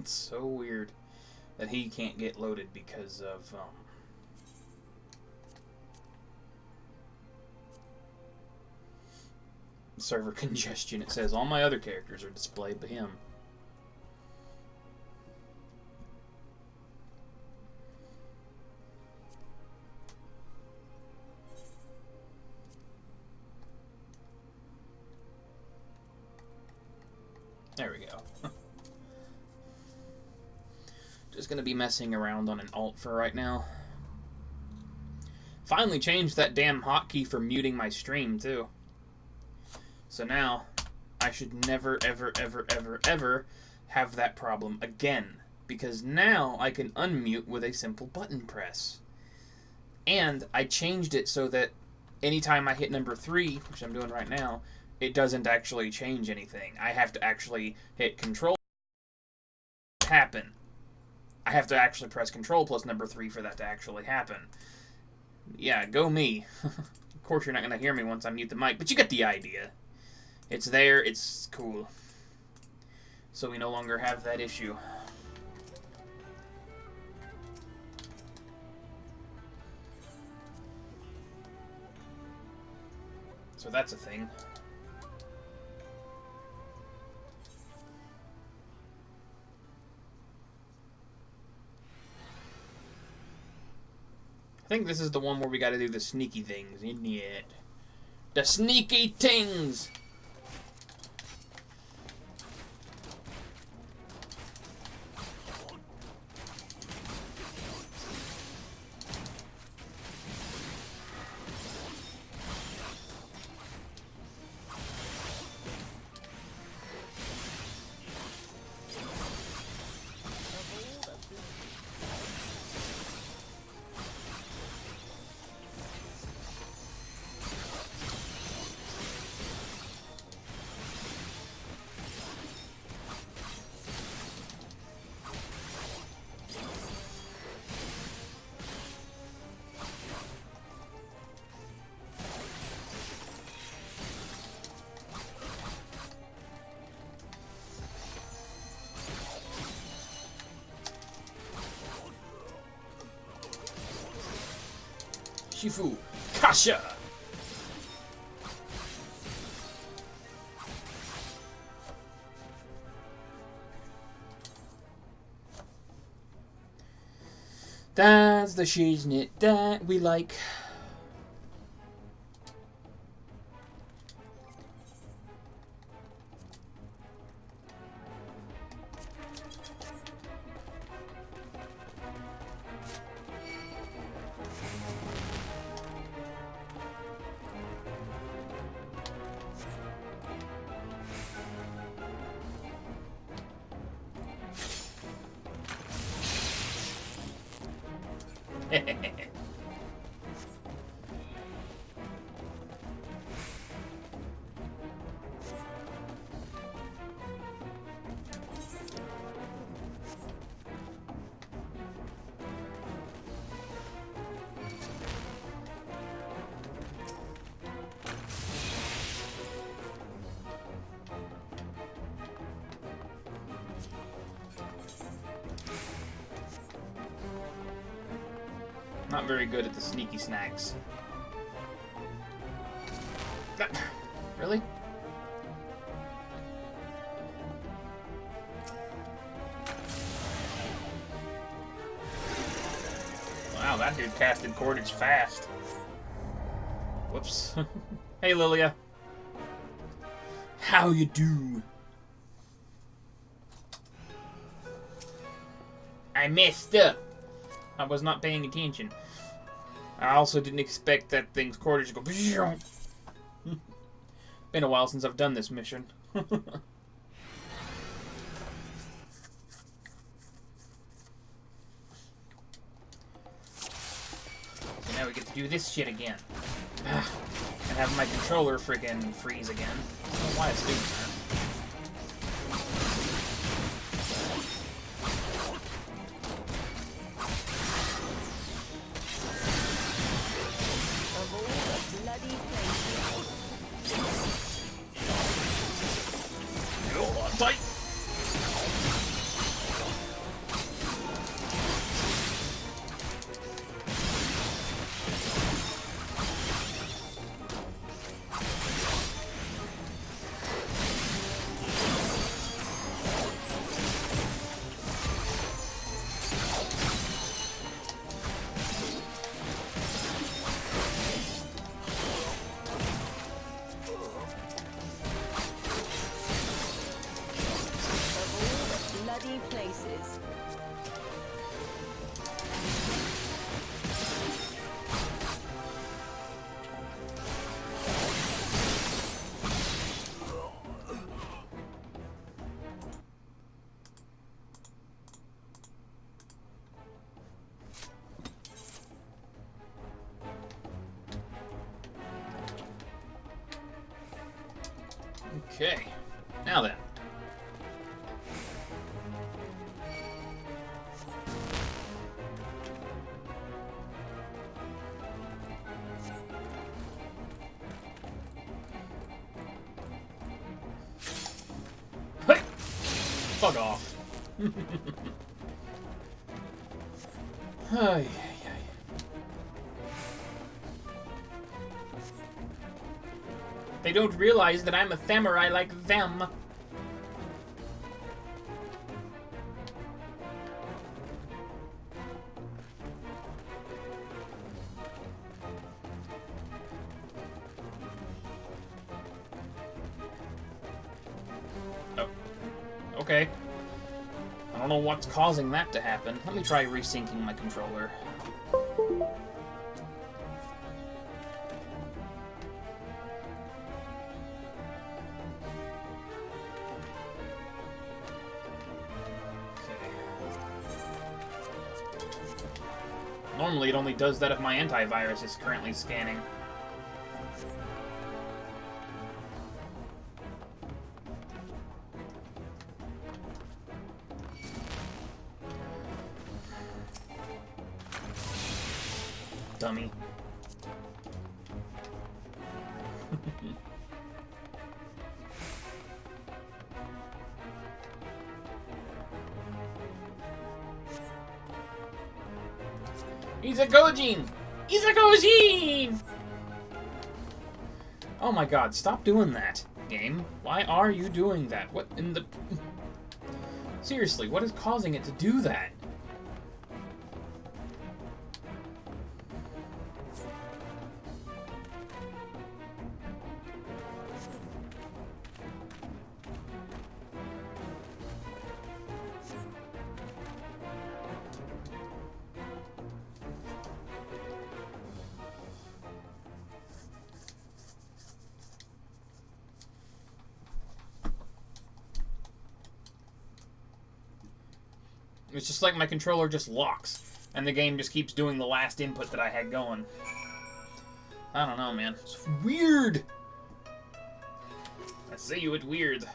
It's so weird that he can't get loaded because of server congestion. It says all my other characters are displayed but him. There we go. Just gonna be messing around on an alt for right now. Finally changed that damn hotkey for muting my stream too. So now I should never, ever, ever, ever, ever have that problem again. Because now I can unmute with a simple button press. And I changed it so that anytime I hit number 3, which I'm doing right now, it doesn't actually change anything. I have to actually hit control happen. I have to actually press control plus number 3 for that to actually happen. Yeah, go me. Of course you're not going to hear me once I mute the mic, but you get the idea. It's there, it's cool. So we no longer have that issue. So that's a thing. I think this is the one where we gotta do the sneaky things, isn't it? The sneaky things! Shifu, Kasha! That's the shiznit that we like. Not very good at the sneaky snacks. Really? Wow, that dude casted cordage fast. Whoops. Hey, Lilia. How you do? I messed up. I was not paying attention. I also didn't expect that thing's cordage to go. Been a while since I've done this mission. So now we get to do this shit again. And have my controller friggin' freeze again. I don't know why it's doing that. Okay. Now then. Hey! Fuck off. Ay. They don't realize that I'm a samurai like them. Oh. Okay. I don't know what's causing that to happen. Let me try resyncing my controller. Normally, it only does that if my antivirus is currently scanning. Dummy. Izagojin! Izagojin! Oh my god, stop doing that, game. Why are you doing that? What in the... Seriously, what is causing it to do that? It's just like my controller just locks, and the game just keeps doing the last input that I had going. I don't know, man. It's weird! I say you, it's weird.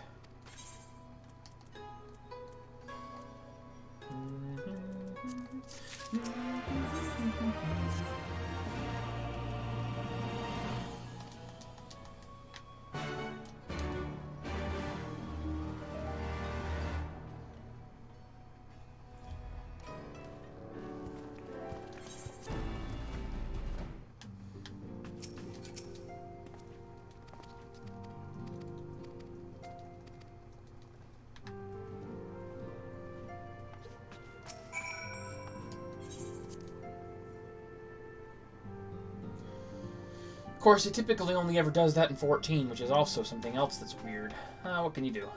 Of course, it typically only ever does that in 14, which is also something else that's weird. What can you do?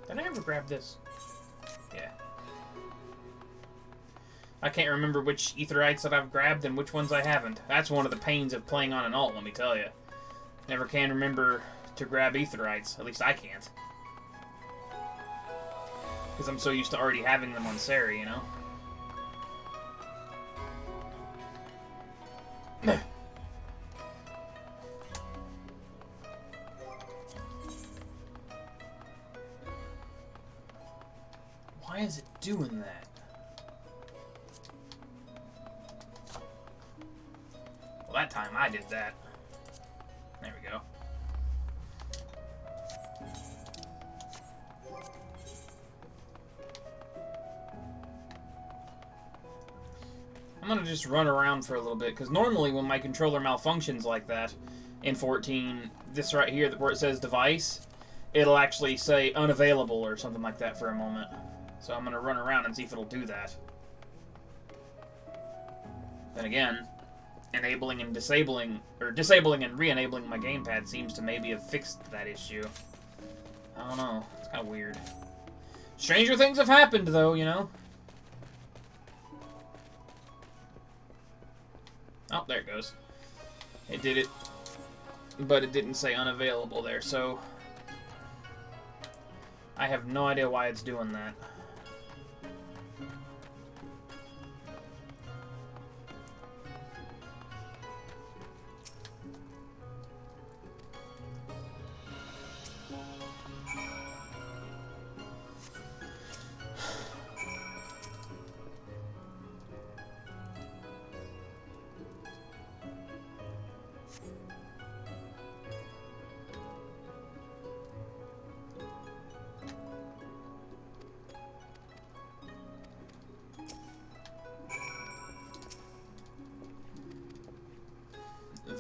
Did I ever grab this? Yeah. I can't remember which aetherites that I've grabbed and which ones I haven't. That's one of the pains of playing on an alt, let me tell you. Never can remember to grab aetherites. At least I can't. Because I'm so used to already having them on Sari, you know? Why is it doing that? Well, that time I did that. There we go. I'm gonna just run around for a little bit, because normally when my controller malfunctions like that in 14, this right here where it says device, it'll actually say unavailable or something like that for a moment. So I'm gonna run around and see if it'll do that. Then again, enabling and disabling, or disabling and re-enabling my gamepad seems to maybe have fixed that issue. I don't know. It's kind of weird. Stranger things have happened, though, you know? Oh, there it goes. It did it, but it didn't say unavailable there, so I have no idea why it's doing that.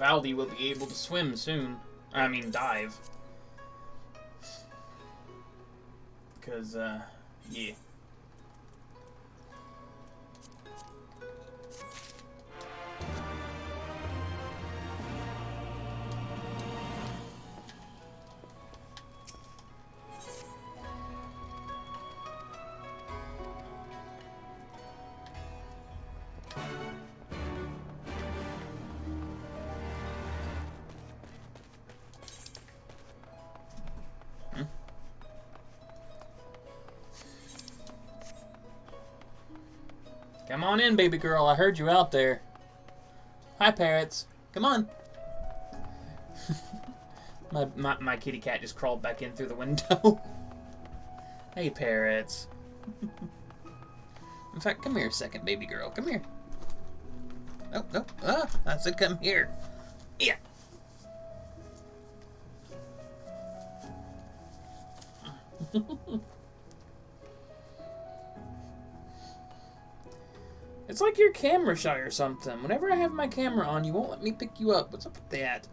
Valdi will be able to swim soon. I mean, dive. Because, yeah. Come on in, baby girl. I heard you out there. Hi, parrots. Come on. my kitty cat just crawled back in through the window. Hey, parrots. In fact, come here a second, baby girl. Come here. Oh, no. Ah, I said come here. Yeah. It's like you're camera shy or something. Whenever I have my camera on, you won't let me pick you up. What's up with that?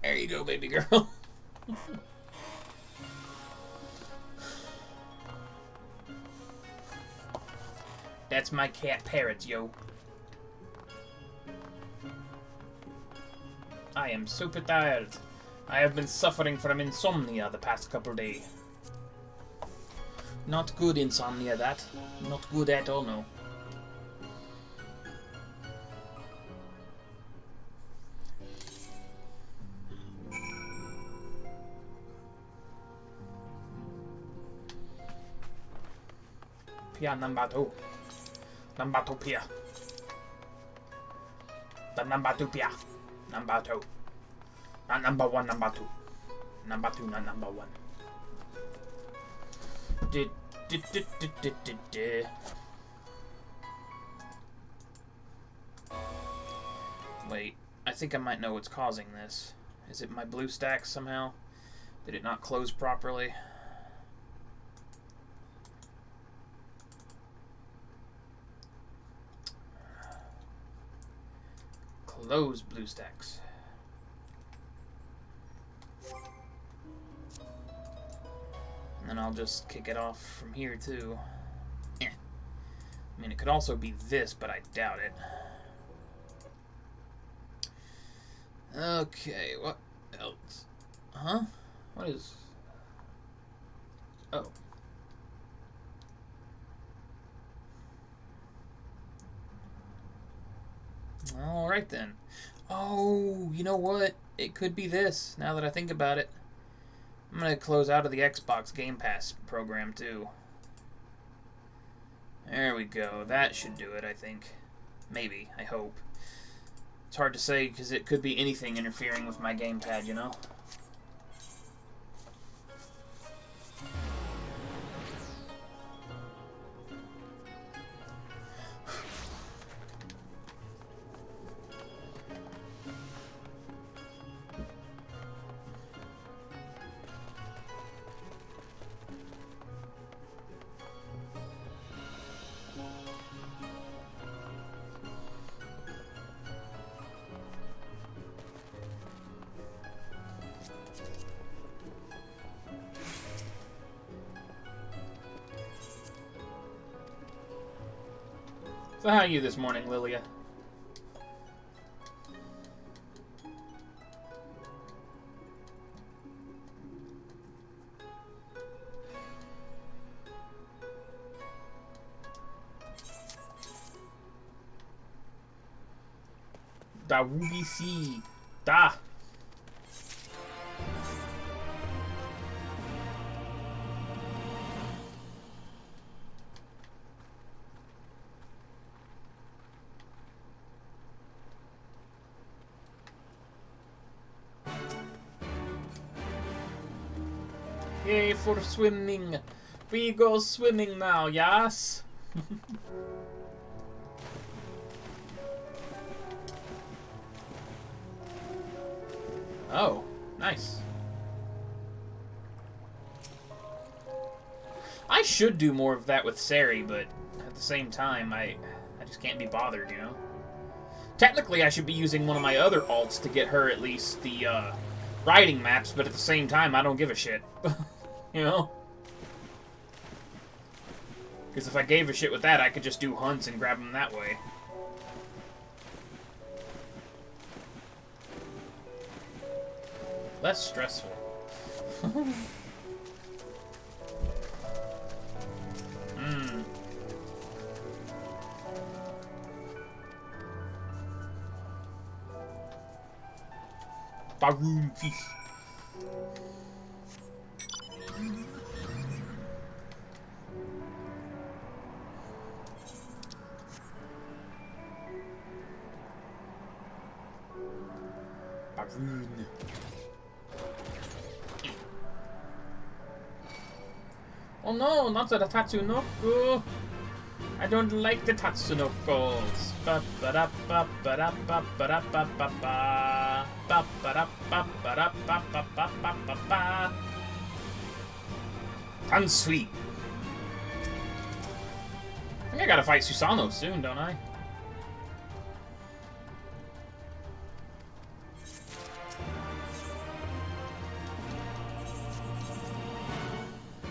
There you go, baby girl. That's my cat Parrot, yo. I am super tired. I have been suffering from insomnia the past couple days. Not good insomnia, that. Not good at all, no. Pia number 2. Number 2 Pia. The number 2 Pia. Number 2. Not number 1, number 2. Number 2, not number 1. Wait, I think I might know what's causing this. Is it my blue stack somehow? Did it not close properly? Close blue stacks. And then I'll just kick it off from here too. Eh. I mean, it could also be this, but I doubt it. Okay, what else? Huh? What is... Oh. Alright then. Oh, you know what? It could be this, now that I think about it. I'm going to close out of the Xbox Game Pass program, too. There we go. That should do it, I think. Maybe. I hope. It's hard to say, because it could be anything interfering with my gamepad, you know? So how are you this morning, Lilia? Da WBC. Da. Yay for swimming. We go swimming now, yes? Oh, nice. I should do more of that with Sari, but at the same time, I just can't be bothered, you know? Technically, I should be using one of my other alts to get her at least the riding maps, but at the same time, I don't give a shit. You know? Because if I gave a shit with that, I could just do hunts and grab them that way. Less stressful. Baroon fish. Baroon. Oh no, not the Tatsunoko. I don't like the Tatsunokos. Tansui. I think I gotta fight Susano soon, don't I?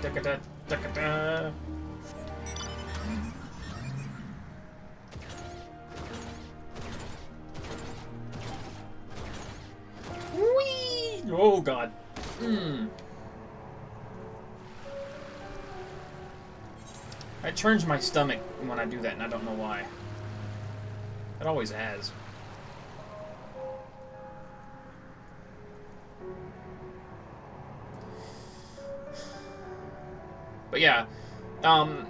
Da-ka-da, da-ka-da. Whee! Oh god. It turns my stomach when I do that, and I don't know why. It always has. But yeah,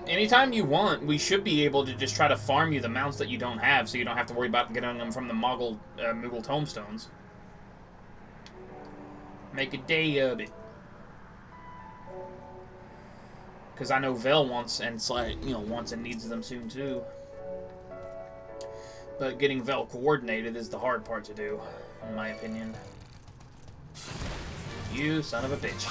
anytime you want, we should be able to just try to farm you the mounts that you don't have, so you don't have to worry about getting them from the Moogle tombstones. Make a day of it. Because I know Vel wants, and wants and needs them soon too. But getting Vel coordinated is the hard part to do, in my opinion. You son of a bitch.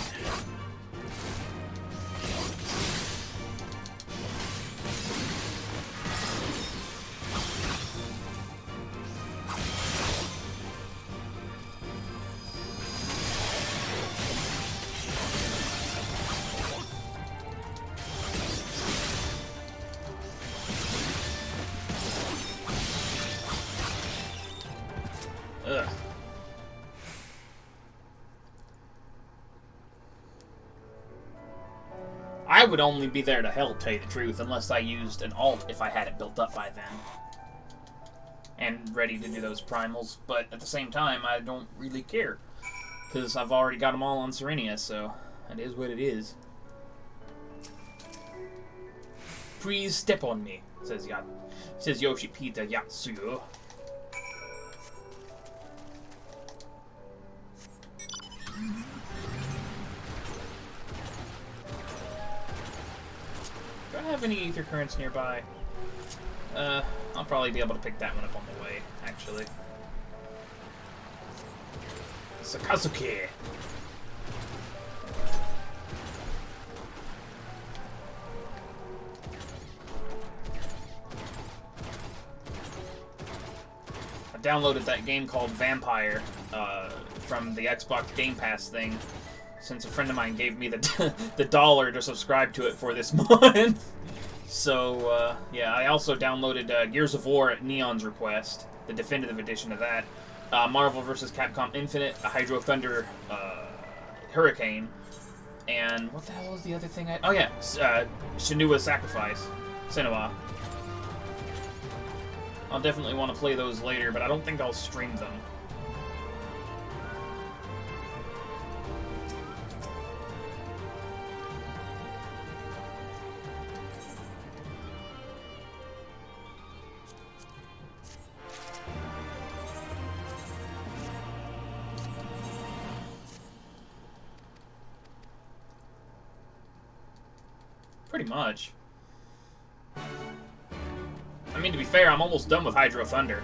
Ugh. I would only be there to help, tell you the truth, unless I used an alt if I had it built up by then. And ready to do those primals, but at the same time, I don't really care. Because I've already got them all on Serenia, so it is what it is. Please step on me, says Yoshipita Yatsuyo. Do I have any ether currents nearby? I'll probably be able to pick that one up on the way, actually. Sakazuki! I downloaded that game called Vampire, from the Xbox Game Pass thing, since a friend of mine gave me the $1 to subscribe to it for this month. So, yeah, I also downloaded Gears of War at Neon's request, the definitive edition of that, Marvel vs. Capcom Infinite, a Hydro Thunder Hurricane, and what the hell was the other thing oh yeah, Senua's Sacrifice. Senua. I'll definitely want to play those later, but I don't think I'll stream them. Pretty much. I mean, to be fair, I'm almost done with Hydro Thunder.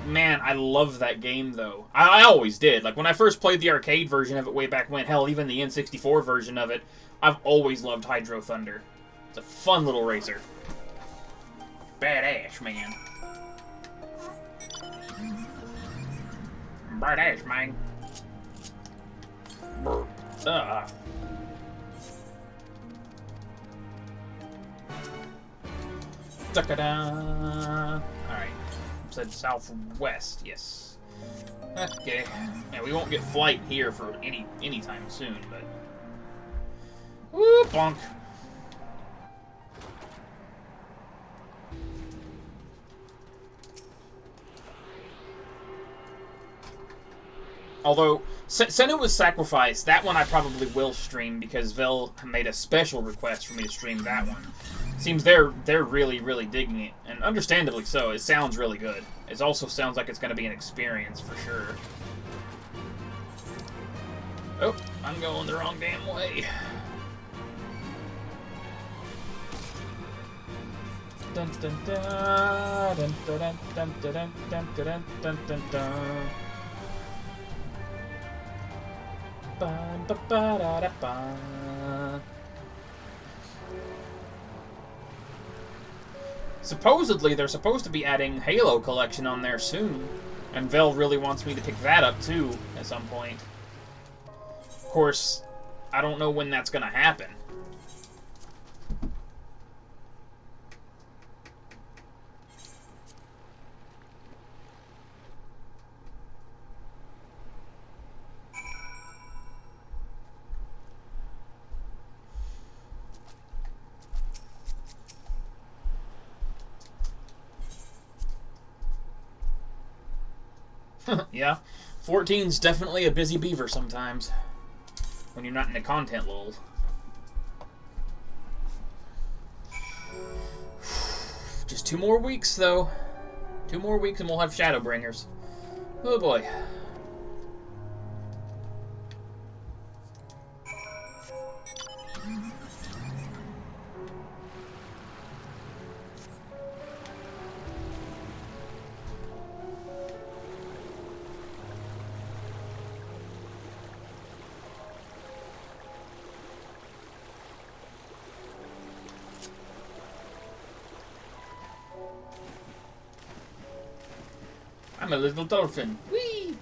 Man, I love that game, though. I always did. Like, when I first played the arcade version of it way back when, hell, even the N64 version of it, I've always loved Hydro Thunder. It's a fun little racer. Badass, man. Badass, man. Alright. Said southwest, yes. Okay. Yeah, we won't get flight here for any time soon, but. Woo, bonk. Although, Senua's Sacrifice, that one I probably will stream because Vel made a special request for me to stream that one. Seems they're really, really digging it, and understandably so. It sounds really good. It also sounds like it's going to be an experience for sure. Oh, I'm going the wrong damn way. Dun dun dun dun dun dun dun dun dun dun dun dun. Supposedly, they're supposed to be adding Halo Collection on there soon, and Vel really wants me to pick that up too at some point. Of course, I don't know when that's gonna happen. Yeah, 14's definitely a busy beaver sometimes, when you're not in a content lull. Just 2 more weeks, though. 2 more weeks and we'll have Shadowbringers. Oh boy. I'm a little dolphin. Whee!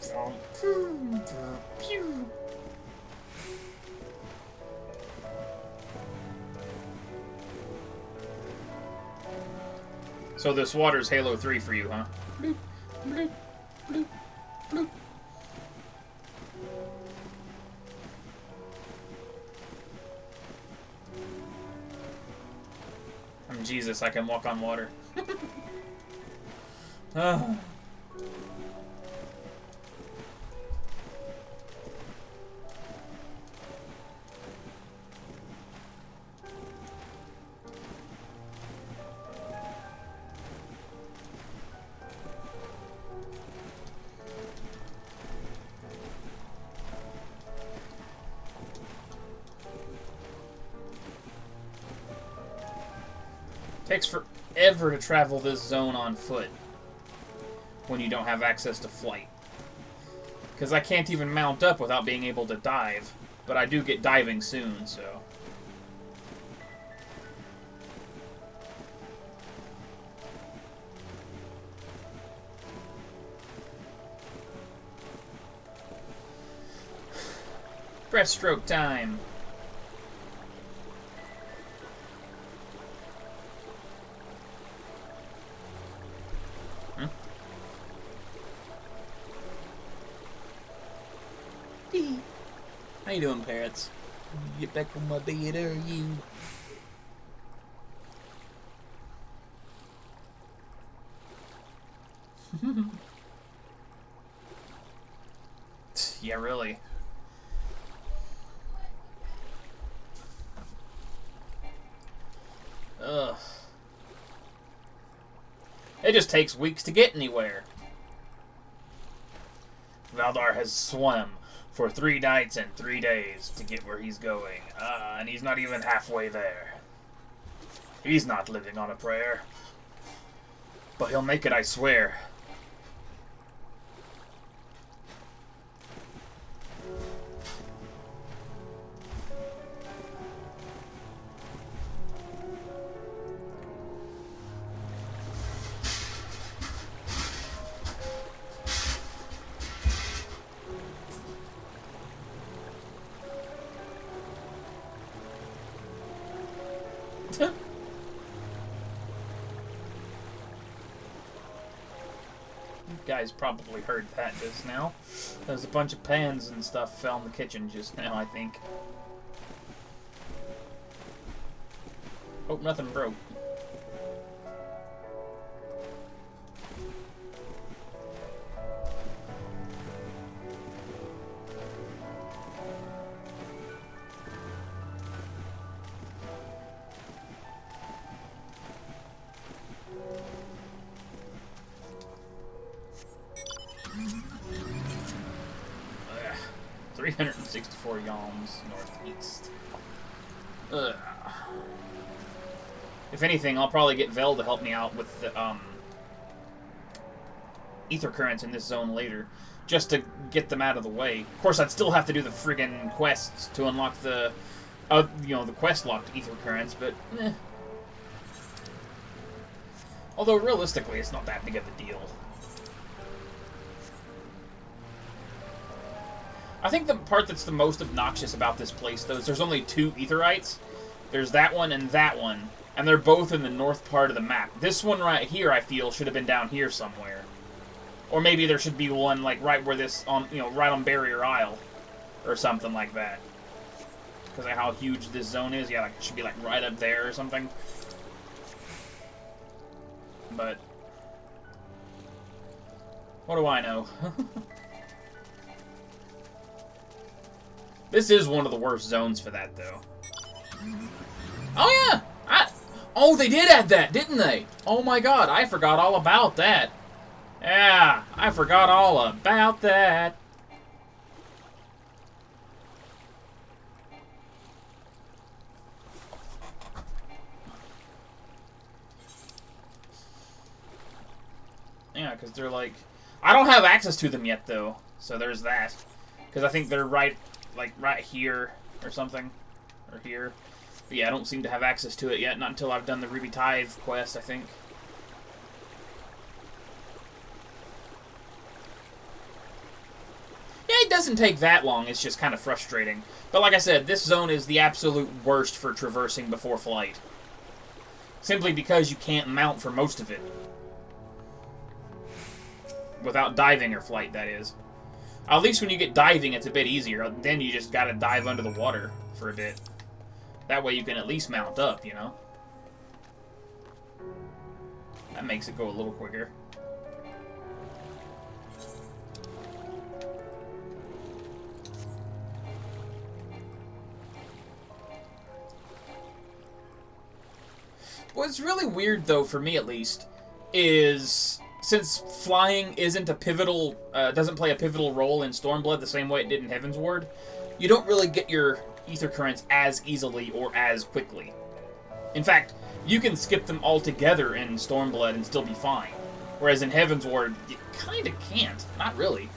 So this water's Halo 3 for you, huh? Bloop, bloop, bloop, bloop. I'm Jesus, I can walk on water. Takes forever to travel this zone on foot when you don't have access to flight. Because I can't even mount up without being able to dive. But I do get diving soon, so... Breaststroke time! How you doing, parrots? Get back on my bed, are you? Yeah, really. Ugh. It just takes weeks to get anywhere. Valdar has swum for 3 nights and 3 days to get where he's going. And he's not even halfway there. He's not living on a prayer. But he'll make it, I swear. You guys probably heard that just now. There's a bunch of pans and stuff fell in the kitchen just now, I think. Oh, nothing broke. Ugh. 364 yalms northeast. Ugh. If anything, I'll probably get Vel to help me out with the ether currents in this zone later, just to get them out of the way. Of course, I'd still have to do the friggin' quests to unlock the, you know, the quest-locked ether currents, but eh. Although, realistically, it's not that big of a deal. I think the part that's the most obnoxious about this place, though, is there's only 2 Aetherites. There's that one, and they're both in the north part of the map. This one right here, I feel, should have been down here somewhere. Or maybe there should be one, like, right where this, on, you know, right on Barrier Isle, or something like that. Because of how huge this zone is, yeah, like, it should be, like, right up there or something. But what do I know? This is one of the worst zones for that, though. Oh, yeah! Oh, they did add that, didn't they? Oh, my God, I forgot all about that. Yeah, I forgot all about that. Yeah, because they're like... I don't have access to them yet, though. So there's that. Because I think they're right, like, right here or something. Or here. But yeah, I don't seem to have access to it yet. Not until I've done the Ruby Tithe quest, I think. Yeah, it doesn't take that long. It's just kind of frustrating. But like I said, this zone is the absolute worst for traversing before flight. Simply because you can't mount for most of it. Without diving or flight, that is. At least when you get diving, it's a bit easier. Then you just gotta dive under the water for a bit. That way you can at least mount up, you know? That makes it go a little quicker. What's really weird, though, for me at least, is... Since flying isn't a pivotal, doesn't play a pivotal role in Stormblood the same way it did in Heavensward, you don't really get your ether currents as easily or as quickly. In fact, you can skip them altogether in Stormblood and still be fine. Whereas in Heavensward, you kind of can't. Not really.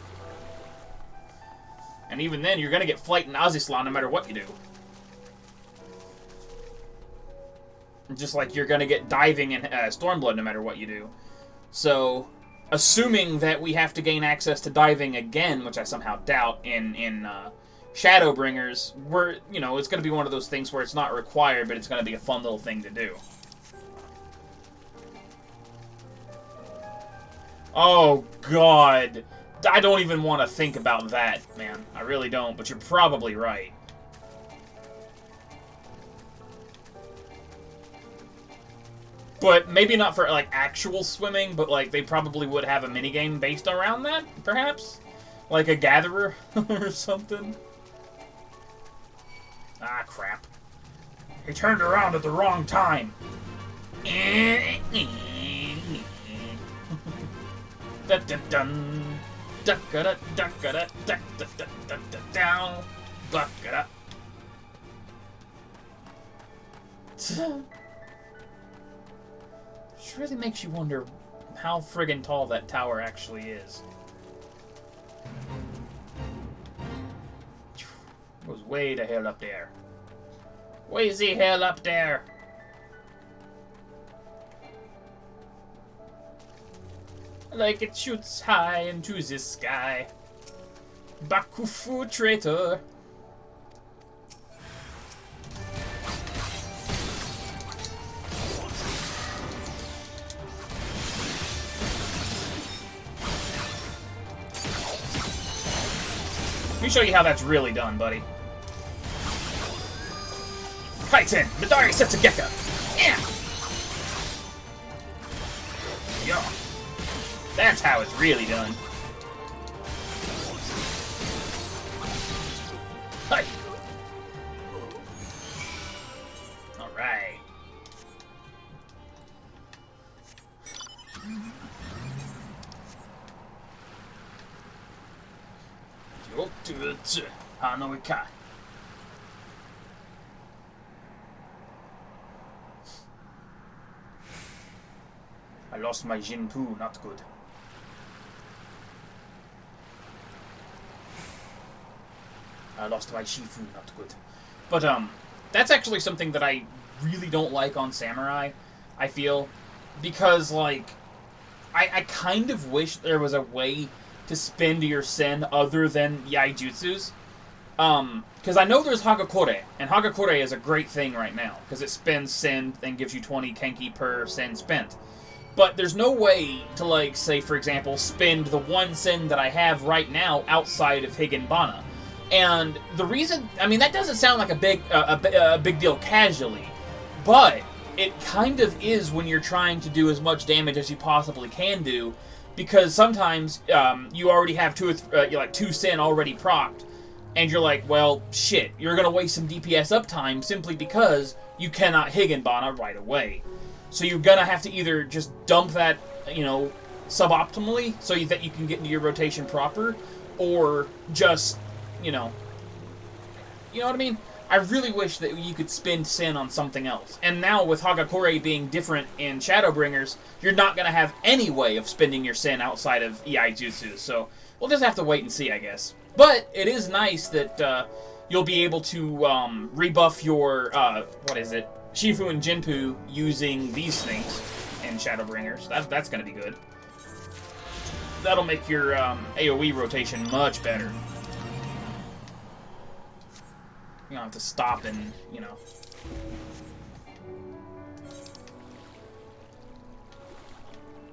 And even then, you're going to get flight in Azislan no matter what you do. Just like you're going to get diving in Stormblood no matter what you do. So, assuming that we have to gain access to diving again, which I somehow doubt, in Shadowbringers, you know, it's going to be one of those things where it's not required, but it's going to be a fun little thing to do. Oh, God. I don't even want to think about that, man. I really don't, but you're probably right. But maybe not for, like, actual swimming, but, like, they probably would have a minigame based around that, perhaps? Like a gatherer or something? Ah, crap. He turned around at the wrong time. Dun-dun-dun. Duck-a-da-duck-a-da, duck-da-da-da-da-down. Duck-a-da. Which really makes you wonder how friggin' tall that tower actually is. Goes way the hell up there. Way the hell up there. Like it shoots high into the sky. Bakufu traitor. me show you how that's really done, buddy. Kaiten, Midari Setsugeka. Yeah. Yo. That's how it's really done. Hi. All right. Hanoika. I lost my Jinpu, not good. I lost my Shifu, not good. But, that's actually something that I really don't like on Samurai, I feel. Because, like, I kind of wish there was a way to spend your Sen other than Yaijutsus. Because I know there's Hagakure, and Hagakure is a great thing right now, because it spends Sen and gives you 20 Kenki per Sen spent. But there's no way to, like, say, for example, spend the one Sen that I have right now outside of Higenbana. And the reason, I mean, that doesn't sound like a big deal casually, but it kind of is when you're trying to do as much damage as you possibly can do, because sometimes you already have two Sen already procced, and you're like, well, shit, you're gonna waste some DPS uptime simply because you cannot Higenbana right away. So you're gonna have to either just dump that, suboptimally so that you can get into your rotation proper, or just, you know what I mean? I really wish that you could spend Sen on something else. And now with Hagakure being different in Shadowbringers, you're not going to have any way of spending your Sen outside of Iaijutsu. So we'll just have to wait and see, I guess. But it is nice that you'll be able to rebuff your, Shifu and Jinpu using these things in Shadowbringers. That's going to be good. That'll make your AoE rotation much better. You don't have to stop and,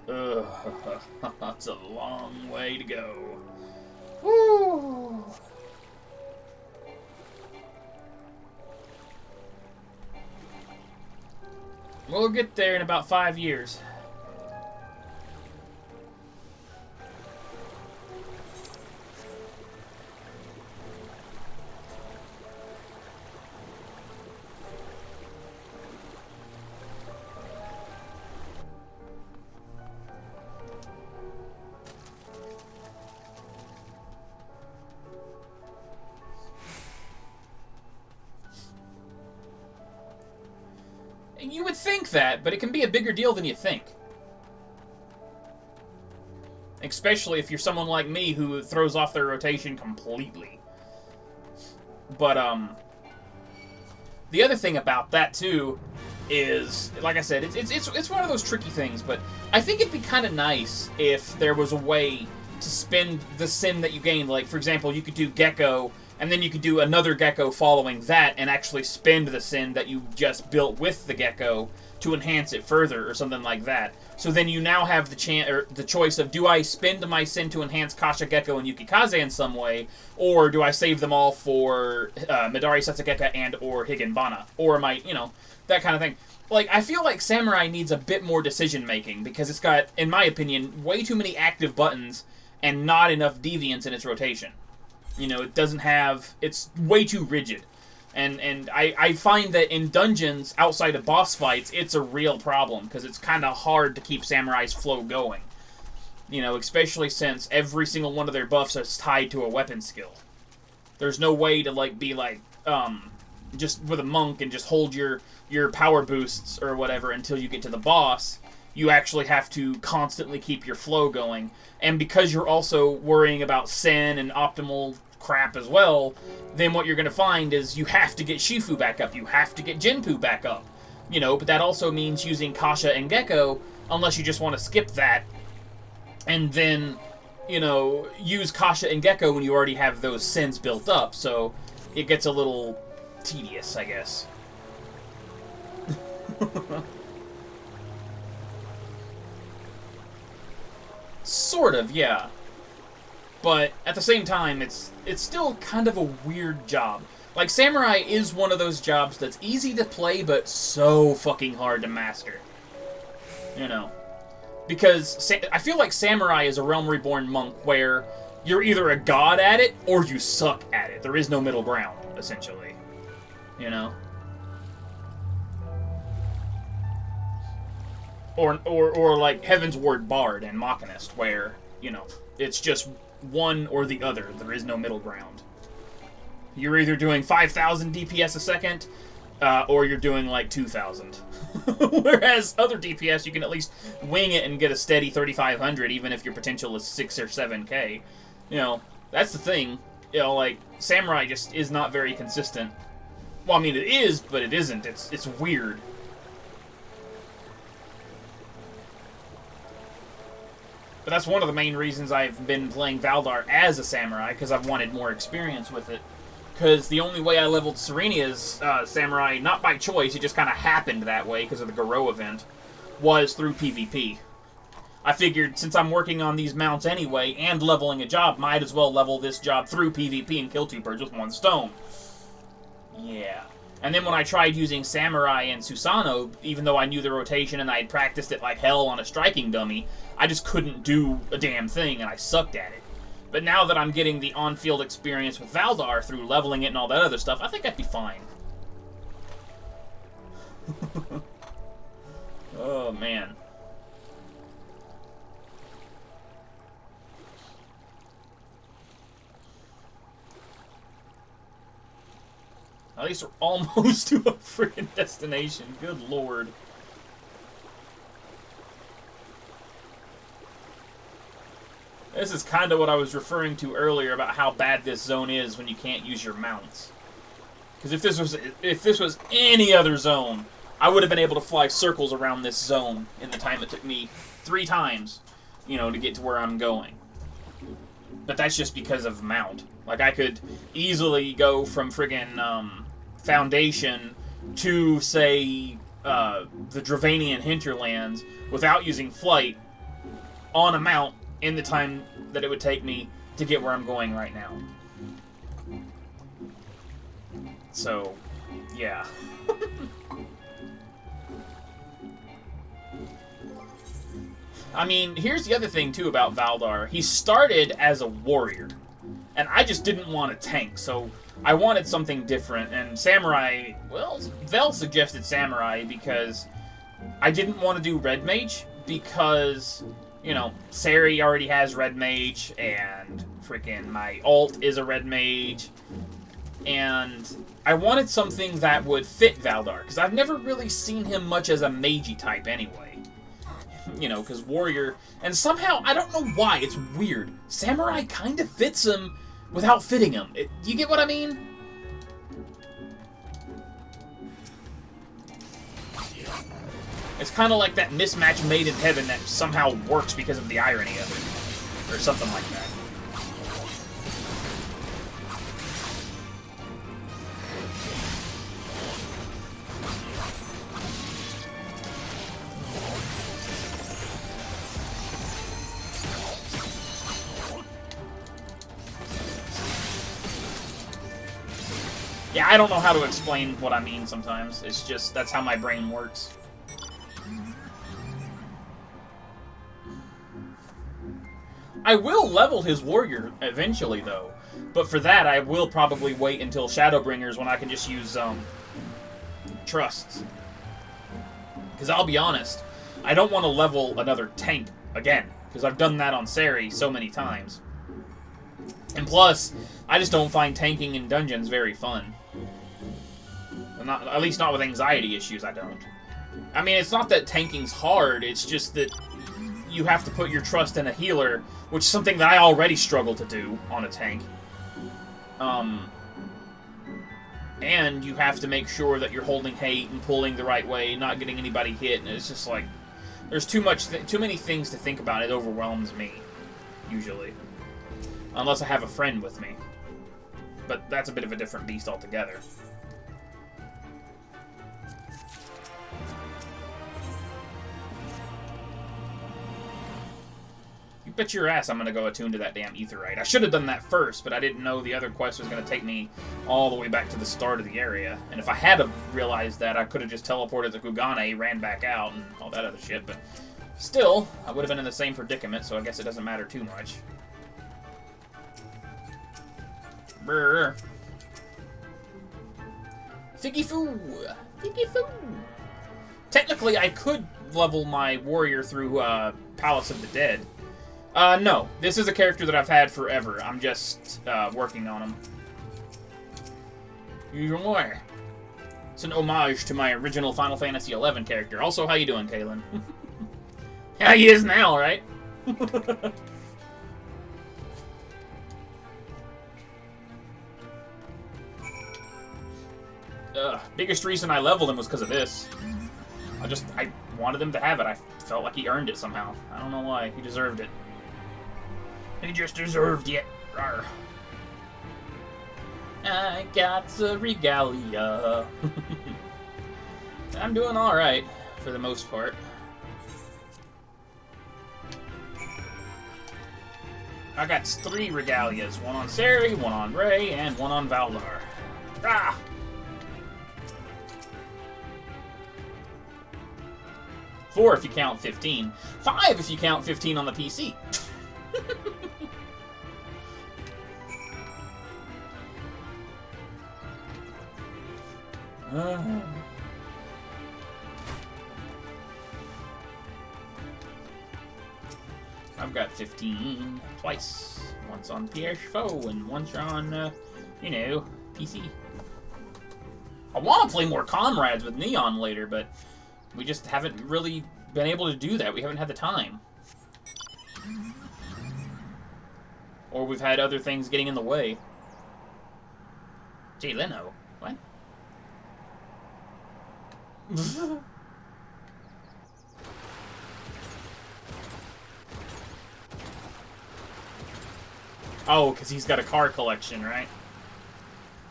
Ugh, that's a long way to go. Woo! We'll get there in about 5 years. You would think that, but it can be a bigger deal than you think. Especially if you're someone like me who throws off their rotation completely. But, the other thing about that, too, is, like I said, it's one of those tricky things, but I think it'd be kind of nice if there was a way to spend the Sen that you gained. Like, for example, you could do Gecko, and then you could do another Gecko following that, and actually spend the Sen that you just built with the Gecko to enhance it further, or something like that. So then you now have the choice of, do I spend my Sen to enhance Kasha, Gecko, and Yukikaze in some way, or do I save them all for Midari Setsugeka and or Higenbana? Or am I, that kind of thing. Like, I feel like Samurai needs a bit more decision-making, because it's got, in my opinion, way too many active buttons, and not enough deviance in its rotation. It doesn't have... It's way too rigid. And I find that in dungeons, outside of boss fights, it's a real problem, because it's kind of hard to keep Samurai's flow going. Especially since every single one of their buffs is tied to a weapon skill. There's no way to, be just with a monk and just hold your power boosts or whatever until you get to the boss. You actually have to constantly keep your flow going. And because you're also worrying about Sen and optimal crap as well, then what you're going to find is you have to get Shifu back up. You have to get Jinpu back up. But that also means using Kasha and Gecko, unless you just want to skip that. And then, use Kasha and Gecko when you already have those Sens built up. So it gets a little tedious, I guess. Sort of, yeah. But at the same time, it's still kind of a weird job. Like, Samurai is one of those jobs that's easy to play, but so fucking hard to master. You know. Because I feel like Samurai is a Realm Reborn monk where you're either a god at it, or you suck at it. There is no middle ground, essentially. You know? Or like Heaven's Ward Bard and Machinist, where, you know, it's just one or the other. There is no middle ground. You're either doing 5,000 DPS a second, or you're doing like 2,000. Whereas other DPS, you can at least wing it and get a steady 3,500, even if your potential is 6 or 7k. You know, that's the thing. You know, like, Samurai just is not very consistent. Well, I mean, it is, but it isn't. It's weird. But that's one of the main reasons I've been playing Valdar as a Samurai, because I've wanted more experience with it. Because the only way I leveled Serenia's Samurai, not by choice, it just kind of happened that way because of the Garou event, was through PvP. I figured, since I'm working on these mounts anyway, and leveling a job, might as well level this job through PvP and kill 2 birds with 1 stone. Yeah. And then when I tried using Samurai and Susanoo, even though I knew the rotation and I had practiced it like hell on a striking dummy, I just couldn't do a damn thing, and I sucked at it. But now that I'm getting the on-field experience with Valdar through leveling it and all that other stuff, I think I'd be fine. Oh, man. At least we're almost to a freaking destination. Good lord. This is kind of what I was referring to earlier about how bad this zone is when you can't use your mounts. Because if this was any other zone, I would have been able to fly circles around this zone in the time it took me 3 times, you know, to get to where I'm going. But that's just because of mount. Like, I could easily go from friggin' Foundation to, say, the Dravanian hinterlands without using flight on a mount in the time that it would take me to get where I'm going right now. So, yeah. I mean, here's the other thing, too, about Valdar. He started as a warrior, and I just didn't want to tank, so I wanted something different, and Samurai, well, Vel suggested Samurai because I didn't want to do Red Mage, because, you know, Sari already has Red Mage, and freaking my alt is a Red Mage, and I wanted something that would fit Valdar, because I've never really seen him much as a magey type anyway. You know, because warrior, and somehow, I don't know why, it's weird. Samurai kind of fits him without fitting him. You get what I mean? It's kind of like that mismatch made in heaven that somehow works because of the irony of it. Or something like that. Yeah, I don't know how to explain what I mean sometimes. It's just, that's how my brain works. I will level his warrior eventually, though. But for that, I will probably wait until Shadowbringers when I can just use, trusts. Because I'll be honest, I don't want to level another tank again. Because I've done that on Sari so many times. And plus, I just don't find tanking in dungeons very fun. Not, at least not with anxiety issues, I don't. I mean, it's not that tanking's hard, it's just that you have to put your trust in a healer, which is something that I already struggle to do on a tank. And you have to make sure that you're holding hate and pulling the right way, not getting anybody hit, and it's just like, there's too many things to think about. It overwhelms me, usually. Unless I have a friend with me. But that's a bit of a different beast altogether. Bet your ass I'm gonna go attune to that damn Aetheryte. I should have done that first, but I didn't know the other quest was gonna take me all the way back to the start of the area. And if I had have realized that, I could have just teleported to Kugane, ran back out, and all that other shit, but still, I would have been in the same predicament, so I guess it doesn't matter too much. Brr. Figgy foo! Figgy foo! Technically, I could level my warrior through Palace of the Dead. No. This is a character that I've had forever. I'm just working on him. It's an homage to my original Final Fantasy XI character. Also, how you doing, Kaylin? Yeah, he is now, right? Biggest reason I leveled him was because of this. I wanted him to have it. I felt like he earned it somehow. I don't know why. He deserved it. He just deserved it. Rawr. I got the regalia. I'm doing alright, for the most part. I got 3 regalias. One on Sari, one on Ray, and one on Valdar. Ah! 4 if you count 15. 5 if you count 15 on the PC. I've got 15 twice. Once on PS4 and once on, you know, PC. I want to play more Comrades with Neon later, but we just haven't really been able to do that. We haven't had the time. Or we've had other things getting in the way. Jay Leno. What? Oh, because he's got a car collection, right?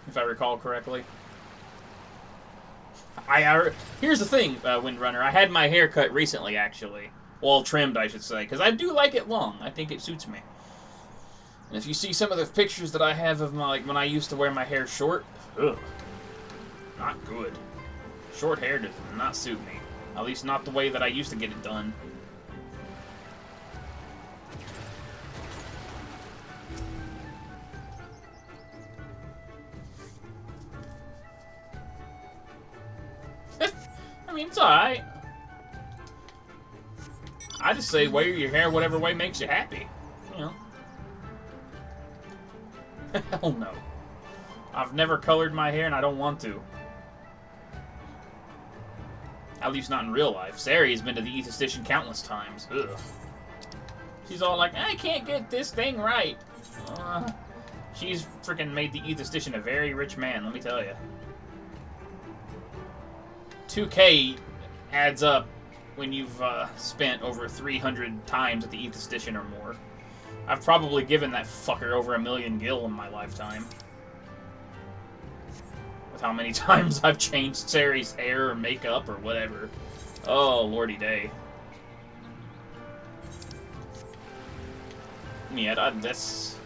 If I recall correctly. Here's the thing, Windrunner. I had my hair cut recently, actually. Well, trimmed, I should say. Because I do like it long. I think it suits me. And if you see some of the pictures that I have of my, like, when I used to wear my hair short, ugh. Not good. Short hair does not suit me. At least not the way that I used to get it done. I mean, it's alright. I just say wear your hair whatever way makes you happy. You know. Hell no. I've never colored my hair and I don't want to. At least not in real life. Sari's been to the Aether Station countless times. Ugh. She's all like, I can't get this thing right. She's freaking made the Aether Station a very rich man, let me tell you. 2K adds up when you've spent over 300 times at the Aether Station or more. I've probably given that fucker over 1 million gil in my lifetime. With how many times I've changed Sari's hair or makeup or whatever. Oh, lordy day. Yeah, that's...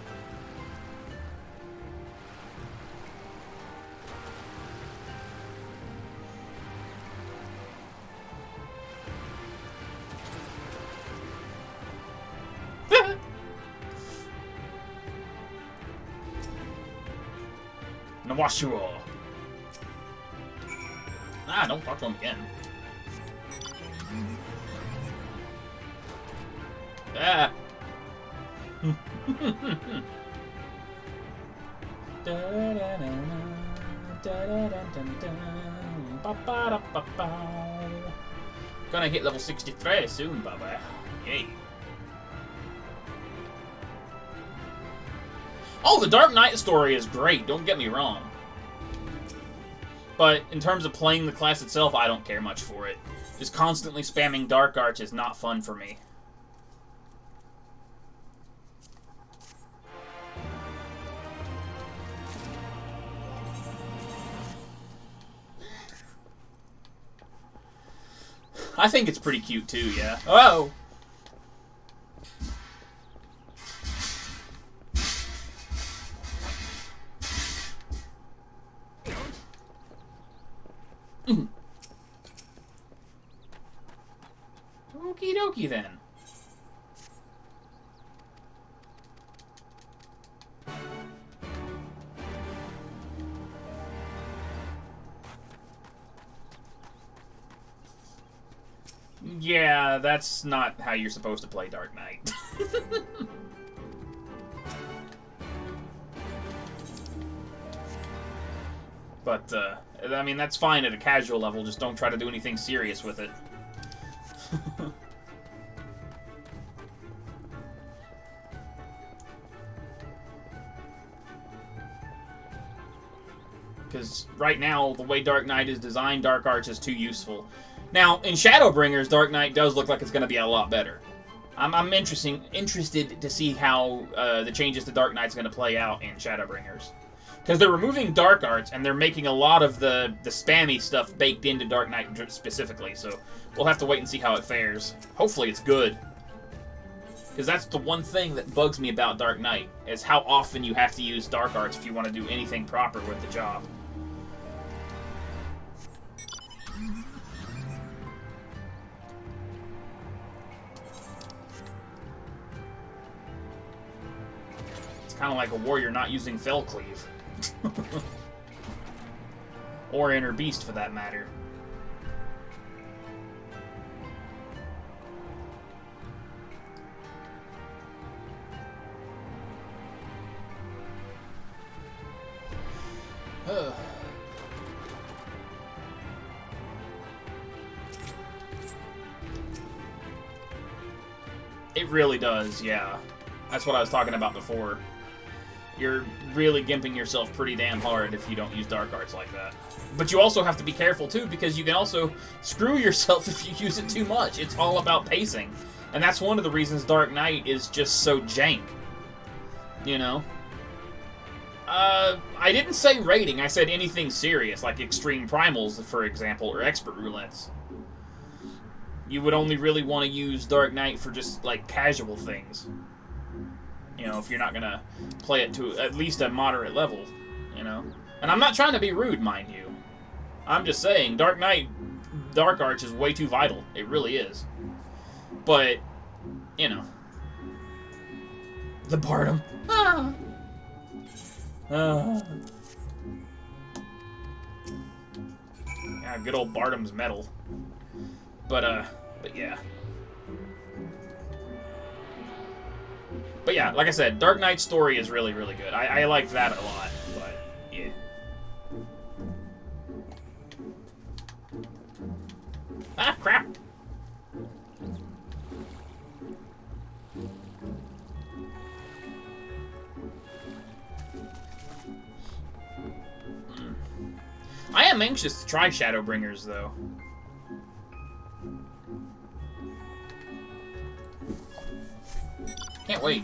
Nawashuo. Ah, don't talk to him again. Ah. Gonna hit level 63 soon, Baba. Yay. Oh, the Dark Knight story is great, don't get me wrong. But in terms of playing the class itself, I don't care much for it. Just constantly spamming Dark Arts is not fun for me. I think it's pretty cute too, yeah. Oh! dokey then. Yeah, that's not how you're supposed to play Dark Knight. But, I mean, that's fine at a casual level, just don't try to do anything serious with it. Because right now, the way Dark Knight is designed, Dark Arts is too useful. Now, in Shadowbringers, Dark Knight does look like it's going to be a lot better. I'm interested to see how the changes to Dark Knight's going to play out in Shadowbringers. Because they're removing Dark Arts, and they're making a lot of the spammy stuff baked into Dark Knight specifically, so we'll have to wait and see how it fares. Hopefully it's good. Because that's the one thing that bugs me about Dark Knight, is how often you have to use Dark Arts if you want to do anything proper with the job. It's kind of like a warrior not using Fell Cleave. Or Inner Beast, for that matter. It really does, yeah. That's what I was talking about before. You're really gimping yourself pretty damn hard if you don't use Dark Arts like that. But you also have to be careful, too, because you can also screw yourself if you use it too much. It's all about pacing. And that's one of the reasons Dark Knight is just so jank. You know? I didn't say rating, I said anything serious, like Extreme Primals, for example, or Expert Roulettes. You would only really want to use Dark Knight for just, like, casual things. You know, if you're not going to play it to at least a moderate level, you know? And I'm not trying to be rude, mind you. I'm just saying, Dark Knight, Dark Arts is way too vital. It really is. But, you know. The Bardom. Yeah, good old Bardom's metal. But yeah. But yeah, like I said, Dark Knight's story is really, really good. I like that a lot, but yeah. Ah, crap! I am anxious to try Shadowbringers, though. Can't wait.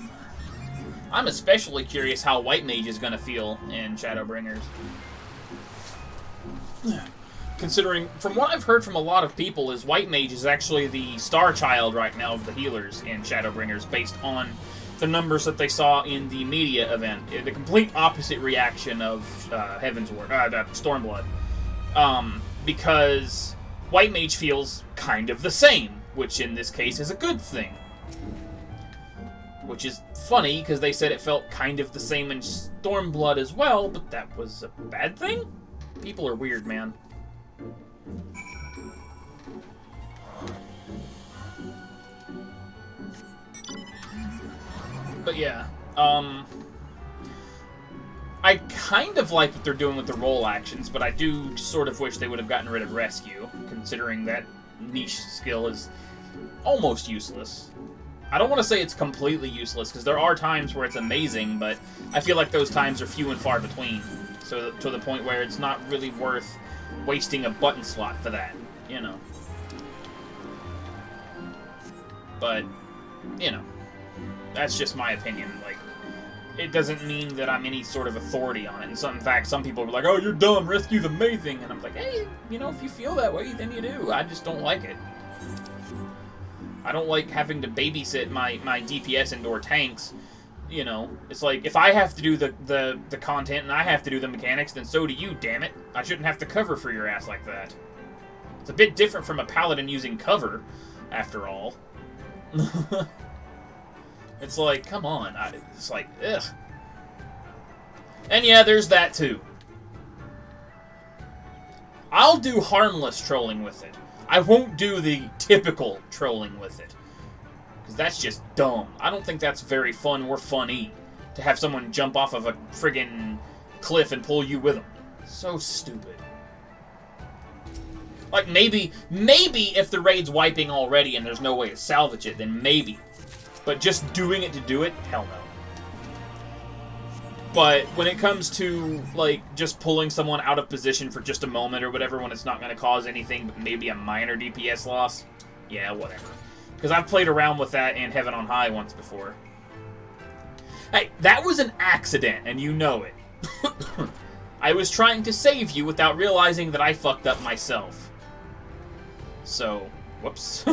I'm especially curious how White Mage is going to feel in Shadowbringers. Considering, from what I've heard from a lot of people, is White Mage is actually the star child right now of the healers in Shadowbringers, based on the numbers that they saw in the media event. The complete opposite reaction of Stormblood. Because White Mage feels kind of the same, which in this case is a good thing. Which is funny, because they said it felt kind of the same in Stormblood as well, but that was a bad thing? People are weird, man. But yeah, I kind of like what they're doing with the roll actions, but I do sort of wish they would have gotten rid of Rescue, considering that niche skill is almost useless. I don't want to say it's completely useless, because there are times where it's amazing, but I feel like those times are few and far between. So to the point where it's not really worth wasting a button slot for that, you know. But, you know, that's just my opinion. Like, it doesn't mean that I'm any sort of authority on it. In fact, some people are like, oh, you're dumb, Rescue's amazing. And I'm like, hey, you know, if you feel that way, then you do. I just don't like it. I don't like having to babysit my DPS indoor tanks. You know, it's like, if I have to do the content and I have to do the mechanics, then so do you, damn it. I shouldn't have to cover for your ass like that. It's a bit different from a paladin using cover, after all. It's like, come on. It's like, ugh. And yeah, there's that too. I'll do harmless trolling with it. I won't do the typical trolling with it. Because that's just dumb. I don't think that's very fun or funny. To have someone jump off of a friggin' cliff and pull you with them. So stupid. Like, maybe if the raid's wiping already and there's no way to salvage it, then maybe. But just doing it to do it? Hell no. But when it comes to, like, just pulling someone out of position for just a moment or whatever when it's not going to cause anything but maybe a minor DPS loss, yeah, whatever. Because I've played around with that in Heaven on High once before. Hey, that was an accident, and you know it. I was trying to save you without realizing that I fucked up myself. So, whoops.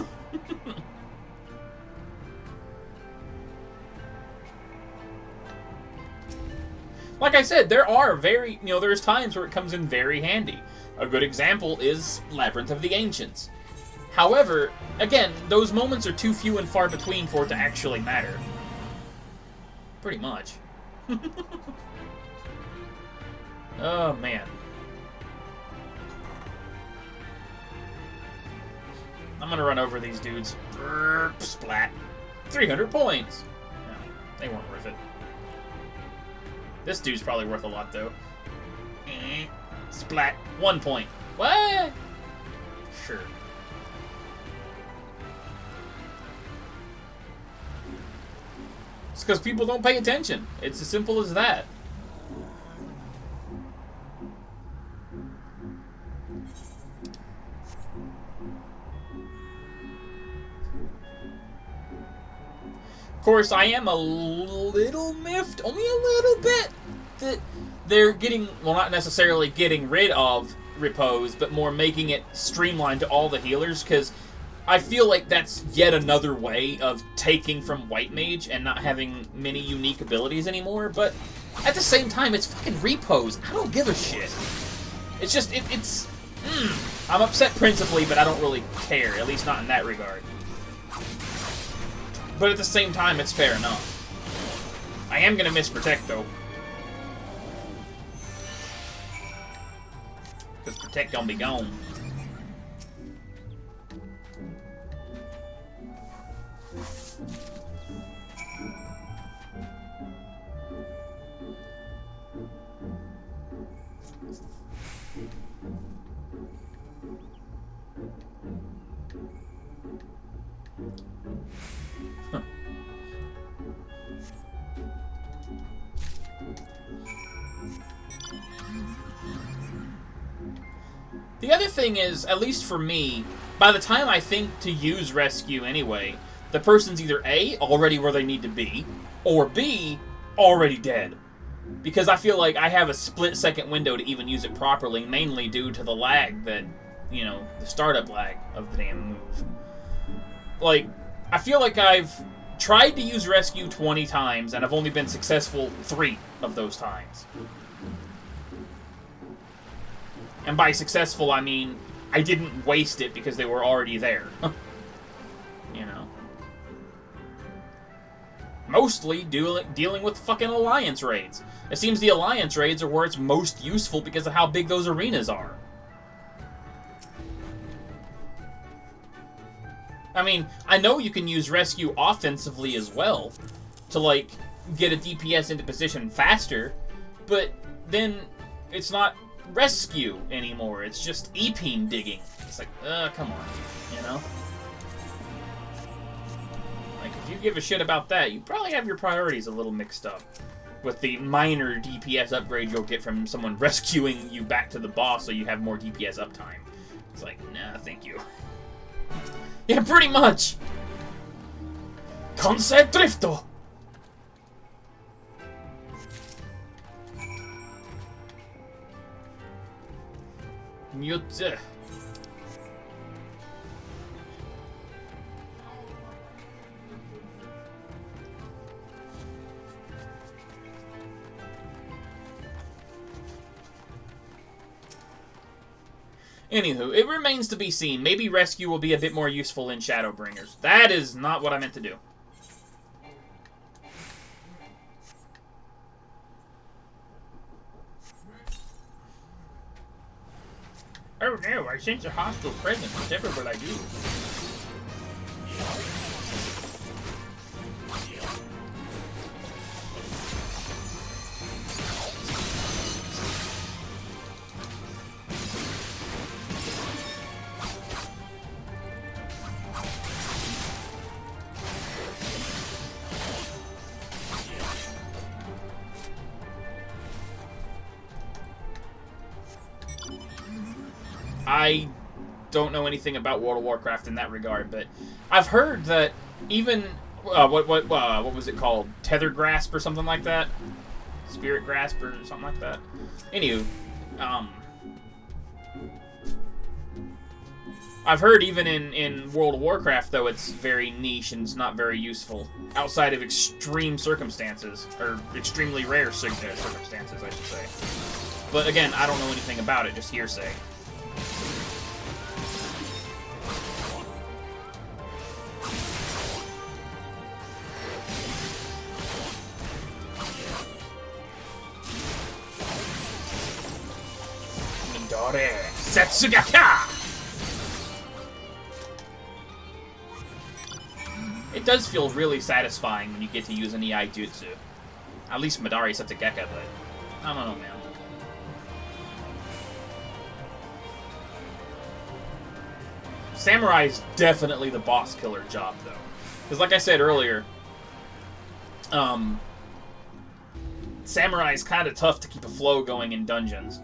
Like I said, there are there's times where it comes in very handy. A good example is Labyrinth of the Ancients. However, again, those moments are too few and far between for it to actually matter. Pretty much. Oh, man. I'm gonna run over these dudes. Splat. 300 points. No, they weren't worth it. This dude's probably worth a lot, though. Splat. 1 point. What? Sure. It's because people don't pay attention. It's as simple as that. Of course, I am a little miffed, only a little bit, that they're getting, well, not necessarily getting rid of repose, but more making it streamlined to all the healers, because I feel like that's yet another way of taking from White Mage and not having many unique abilities anymore, but at the same time, it's fucking repose. I don't give a shit. It's just, I'm upset principally, but I don't really care, at least not in that regard. But at the same time, it's fair enough. I am gonna miss Protect, though. Because Protect gonna be gone. The other thing is, at least for me, by the time I think to use Rescue anyway, the person's either A, already where they need to be, or B, already dead. Because I feel like I have a split-second window to even use it properly, mainly due to the lag that, the startup lag of the damn move. Like, I feel like I've tried to use Rescue 20 times, and I've only been successful 3 of those times. And by successful, I mean, I didn't waste it because they were already there. Mostly dealing with fucking Alliance raids. It seems the Alliance raids are where it's most useful because of how big those arenas are. I mean, I know you can use Rescue offensively as well to, like, get a DPS into position faster, but then it's not Rescue anymore. It's just E-Peen digging. It's like, come on, Like, if you give a shit about that, you probably have your priorities a little mixed up with the minor DPS upgrade you'll get from someone rescuing you back to the boss so you have more DPS uptime. It's like, nah, thank you. Yeah, pretty much! Concept Drifto! Mute. Anywho, it remains to be seen. Maybe rescue will be a bit more useful in Shadowbringers. That is not what I meant to do. Oh no, I sense a hostile presence whatever will I do. I don't know anything about World of Warcraft in that regard, but I've heard that even what was it called? Tether Grasp or something like that? Spirit Grasp or something like that? Anywho, I've heard even in World of Warcraft, though, it's very niche and it's not very useful outside of extreme circumstances, or extremely rare circumstances, I should say. But again, I don't know anything about it, just hearsay. Setsugaka! It does feel really satisfying when you get to use an EI Jutsu. At least Midori Setsugaka, but I don't know, man. Samurai is definitely the boss killer job, though. Because like I said earlier, Samurai is kind of tough to keep a flow going in dungeons.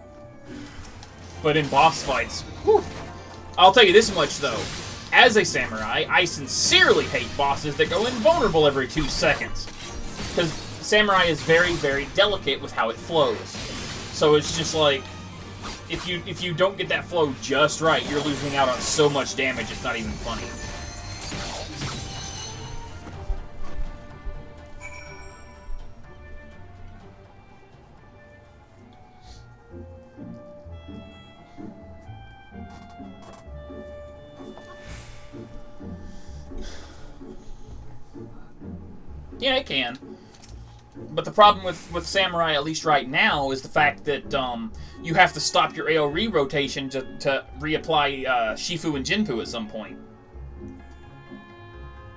But in boss fights, whew, I'll tell you this much, though. As a samurai, I sincerely hate bosses that go invulnerable every 2 seconds. Because samurai is very, very delicate with how it flows. So it's just like, if you don't get that flow just right, you're losing out on so much damage, it's not even funny. Yeah, it can. But the problem with Samurai, at least right now, is the fact that you have to stop your AoE rotation to reapply Shifu and Jinpu at some point.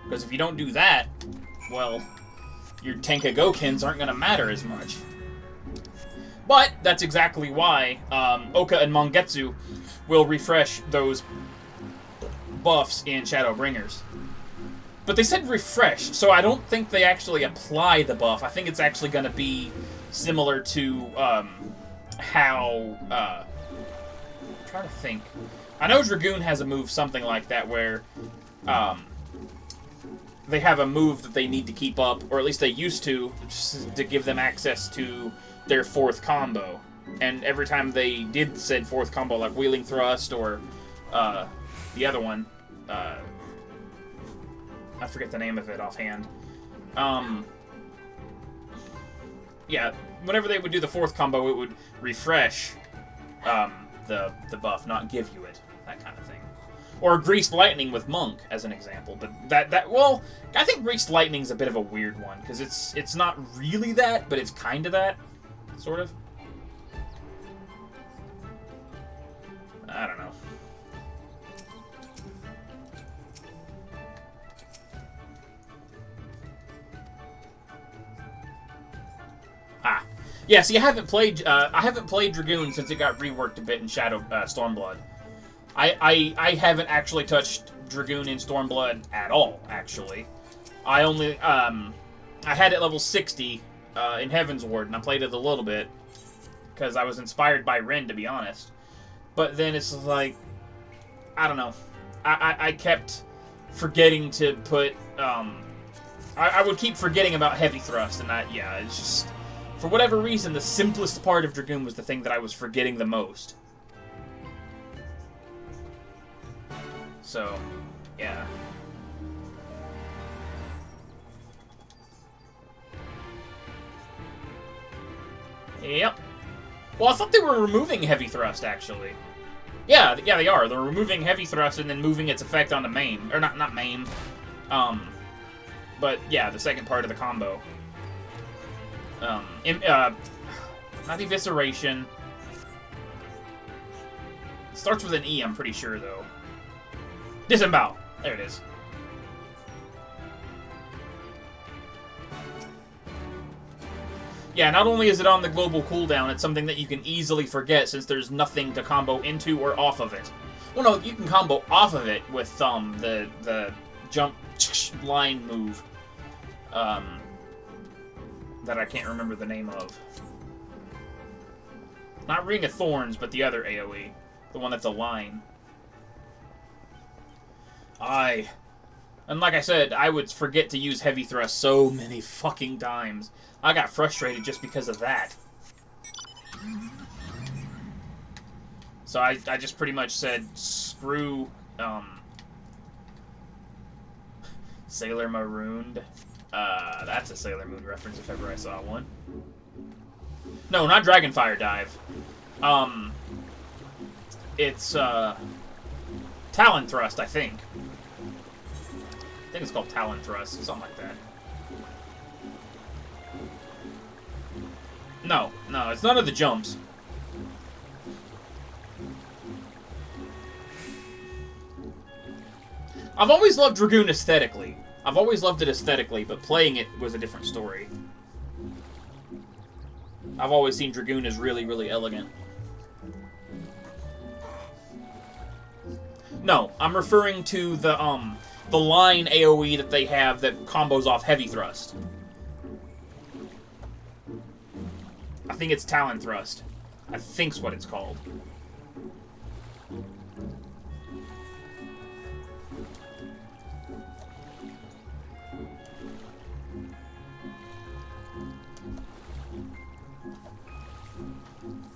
Because if you don't do that, well, your Tenka Gokins aren't going to matter as much. But that's exactly why Oka and Mangetsu will refresh those buffs in Shadowbringers. But they said refresh, so I don't think they actually apply the buff. I think it's actually going to be similar to how... I'm trying to think. I know Dragoon has a move something like that where they have a move that they need to keep up, or at least they used to give them access to their 4th combo. And every time they did said 4th combo, like Wheeling Thrust or the other one... I forget the name of it offhand. Yeah, whenever they would do the 4th combo, it would refresh the buff, not give you it. That kind of thing. Or Greased Lightning with Monk, as an example. But well, I think Greased Lightning's a bit of a weird one, because it's not really that, but it's kind of that, sort of. I don't know. Yeah, see, I haven't played Dragoon since it got reworked a bit in Stormblood. I haven't actually touched Dragoon in Stormblood at all, actually. I only, I had it level 60 in Heaven's Ward, and I played it a little bit, because I was inspired by Ren, to be honest. But then it's like, I don't know. I kept forgetting to put, I would keep forgetting about Heavy Thrust, and yeah, it's just... For whatever reason, the simplest part of Dragoon was the thing that I was forgetting the most. So, yeah. Yep. Well, I thought they were removing Heavy Thrust, actually. Yeah, they are. They're removing heavy thrust and then moving its effect onto maim. Or not maim. But yeah, the second part of the combo. Not evisceration. Starts with an E, I'm pretty sure, though. Disembowel. There it is. Yeah, not only is it on the global cooldown, it's something that you can easily forget since there's nothing to combo into or off of it. Well, no, you can combo off of it with the jump line move that I can't remember the name of. Not Ring of Thorns, but the other AoE. The one that's a line. And like I said, I would forget to use heavy thrust so many fucking times. I got frustrated just because of that. So I just pretty much said, screw, Sailor Marooned. That's a Sailor Moon reference if ever I saw one. No, not Dragonfire Dive. It's, Talon Thrust, I think. I think it's called Talon Thrust, something like that. No, it's none of the jumps. I've always loved Dragoon aesthetically. I've always loved it aesthetically, but playing it was a different story. I've always seen Dragoon as really, really elegant. No, I'm referring to the line AoE that they have that combos off heavy thrust. I think it's Talon Thrust. I think's what it's called.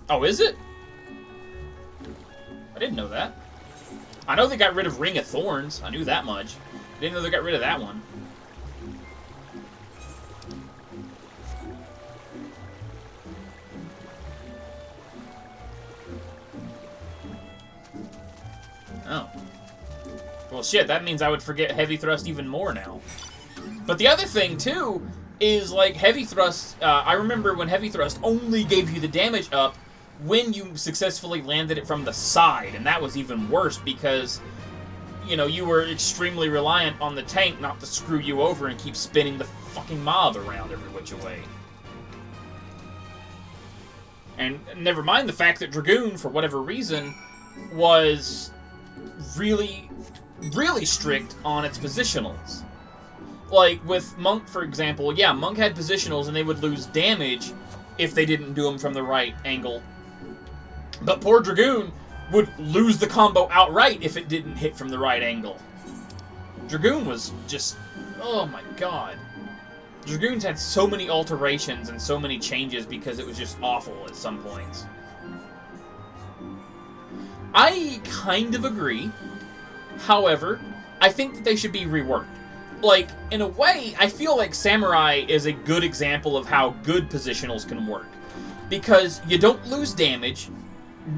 Oh, is it? I didn't know that. I know they got rid of Ring of Thorns. I knew that much. I didn't know they got rid of that one. Oh. Well, shit, that means I would forget Heavy Thrust even more now. But the other thing, too, is, like, Heavy Thrust... I remember when Heavy Thrust only gave you the damage up when you successfully landed it from the side, and that was even worse because, you know, you were extremely reliant on the tank not to screw you over and keep spinning the fucking mob around every which way. And never mind the fact that Dragoon, for whatever reason, was really, really strict on its positionals. Like, with Monk, for example, yeah, Monk had positionals and they would lose damage if they didn't do them from the right angle. But poor Dragoon would lose the combo outright if it didn't hit from the right angle. Dragoon was just... oh my god. Dragoon's had so many alterations and so many changes because it was just awful at some points. I kind of agree. However, I think that they should be reworked. Like, in a way, I feel like Samurai is a good example of how good positionals can work. Because you don't lose damage,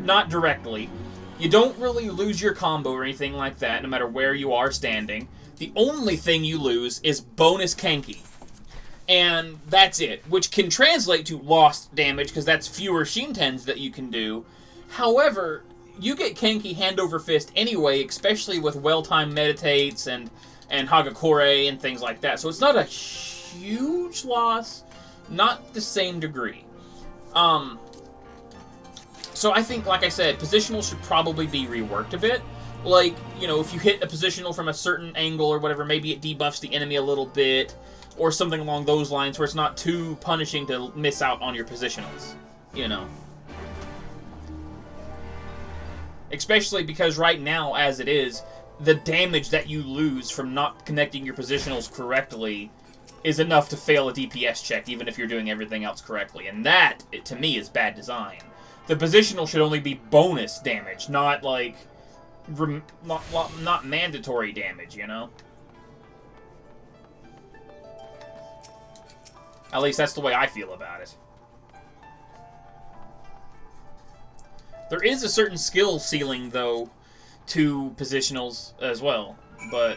not directly. You don't really lose your combo or anything like that, no matter where you are standing. The only thing you lose is bonus Kenki. And that's it, which can translate to lost damage, because that's fewer Shintens that you can do. However, you get Kenki hand over fist anyway, especially with well-timed meditates and Hagakure and things like that. So it's not a huge loss, not the same degree. So I think, like I said, positional should probably be reworked a bit. Like, you know, if you hit a positional from a certain angle or whatever, maybe it debuffs the enemy a little bit, or something along those lines where it's not too punishing to miss out on your positionals, you know. Especially because right now, as it is, the damage that you lose from not connecting your positionals correctly is enough to fail a DPS check, even if you're doing everything else correctly. And that, to me, is bad design. The positional should only be bonus damage, not, like, not mandatory damage, you know? At least that's the way I feel about it. There is a certain skill ceiling, though, to positionals as well, but...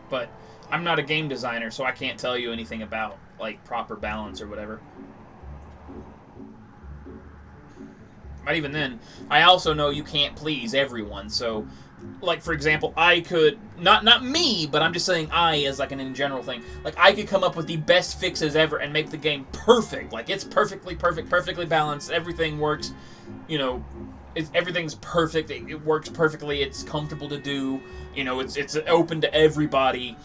But I'm not a game designer, so I can't tell you anything about, like, proper balance or whatever. But even then, I also know you can't please everyone, so... Like, for example, I could... Not me, but I'm just saying I as, like, an in general thing. Like, I could come up with the best fixes ever and make the game perfect. Like, it's perfectly perfect, perfectly balanced, everything works, you know... Everything's perfect. It works perfectly. It's comfortable to do. You know, it's open to everybody.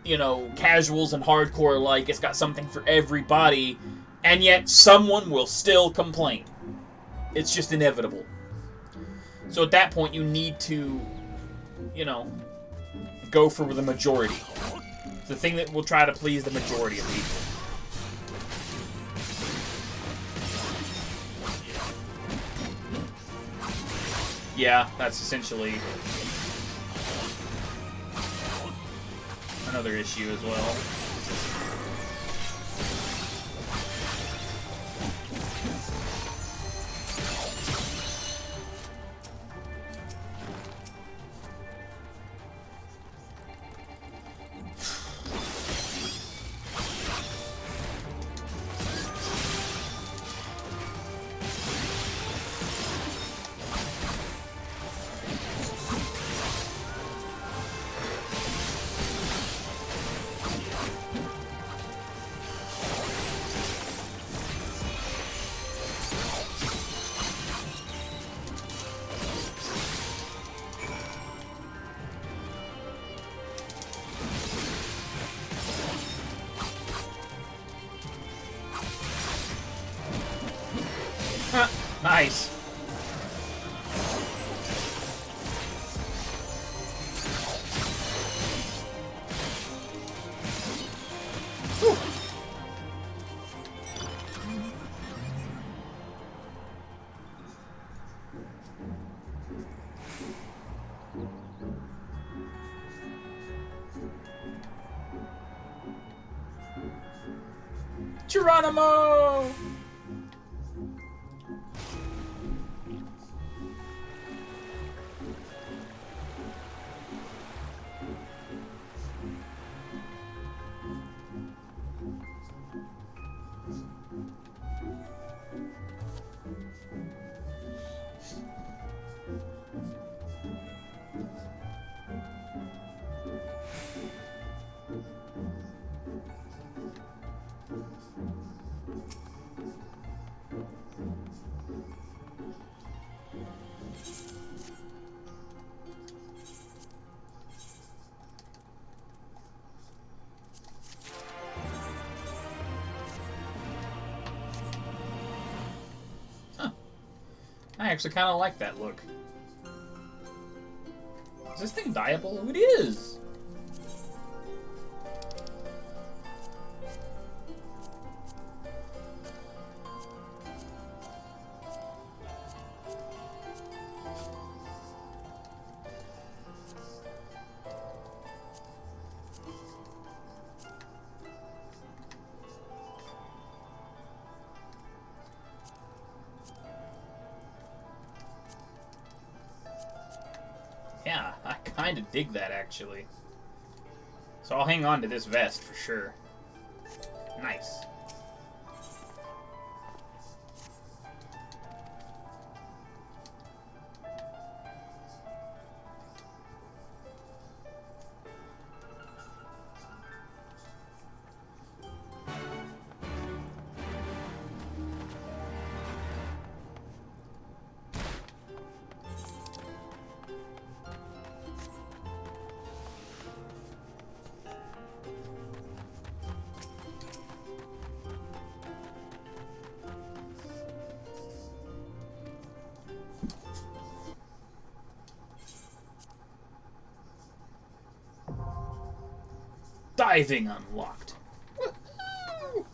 You know, casuals and hardcore alike. It's got something for everybody, and yet someone will still complain. It's just inevitable. So at that point, you need to, you know, go for the majority. The thing that will try to please the majority of people. Yeah, that's essentially another issue as well. Nice. Whew. Geronimo! I actually kind of like that look. Is this thing dyeable? It is! Yeah, I kind of dig that, actually. So I'll hang on to this vest for sure. Nice. Diving unlocked. Woohoo!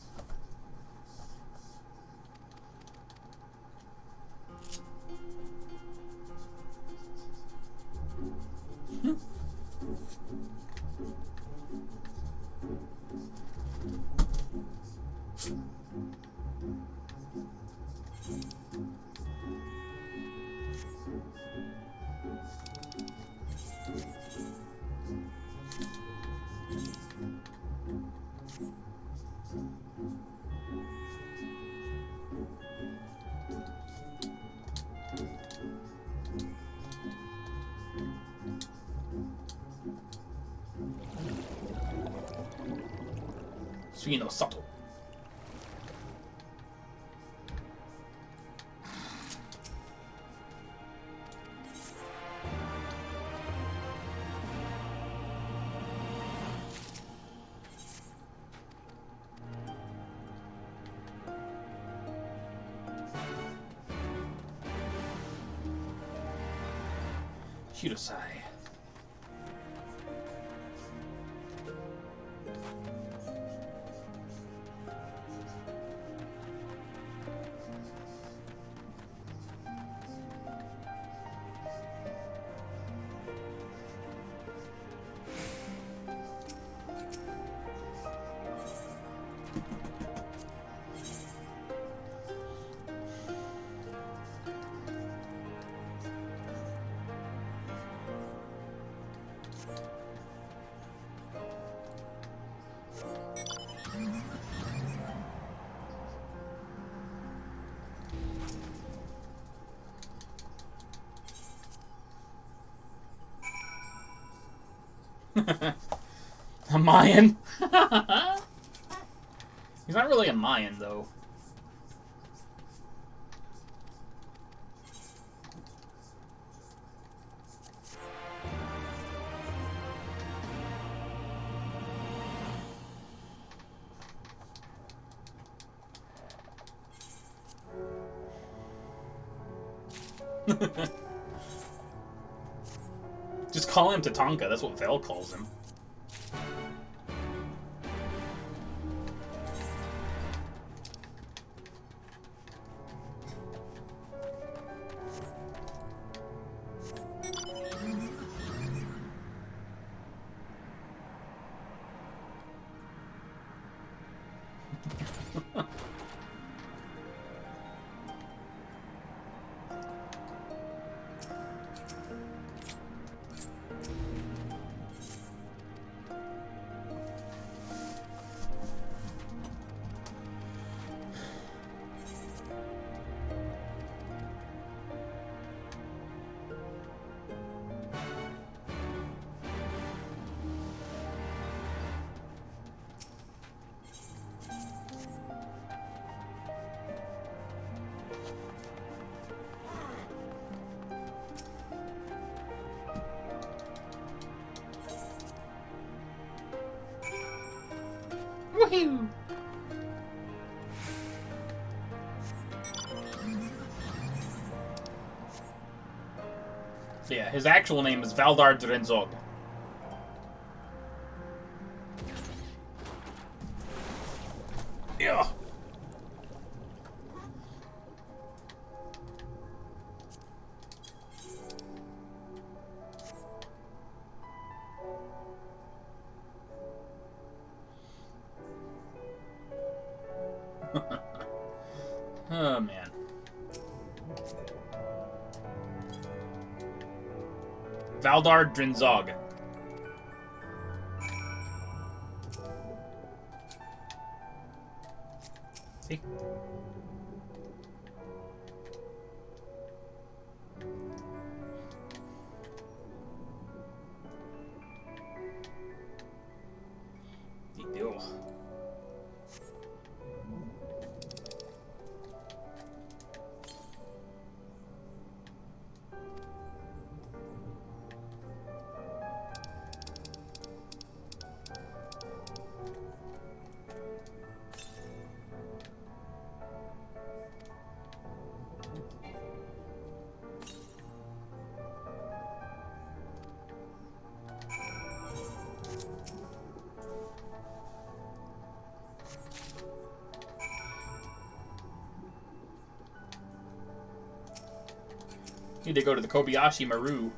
Sato. Shirosai. A Mayan? He's not really a Mayan, though. Just call him Tatanka, that's what Vel calls him. Woohoo! Yeah, his actual name is Valdar Drenzog. Yeah. Oh, man. Valdar Drenzog. See? Big deal. Need to go to the Kobayashi Maru.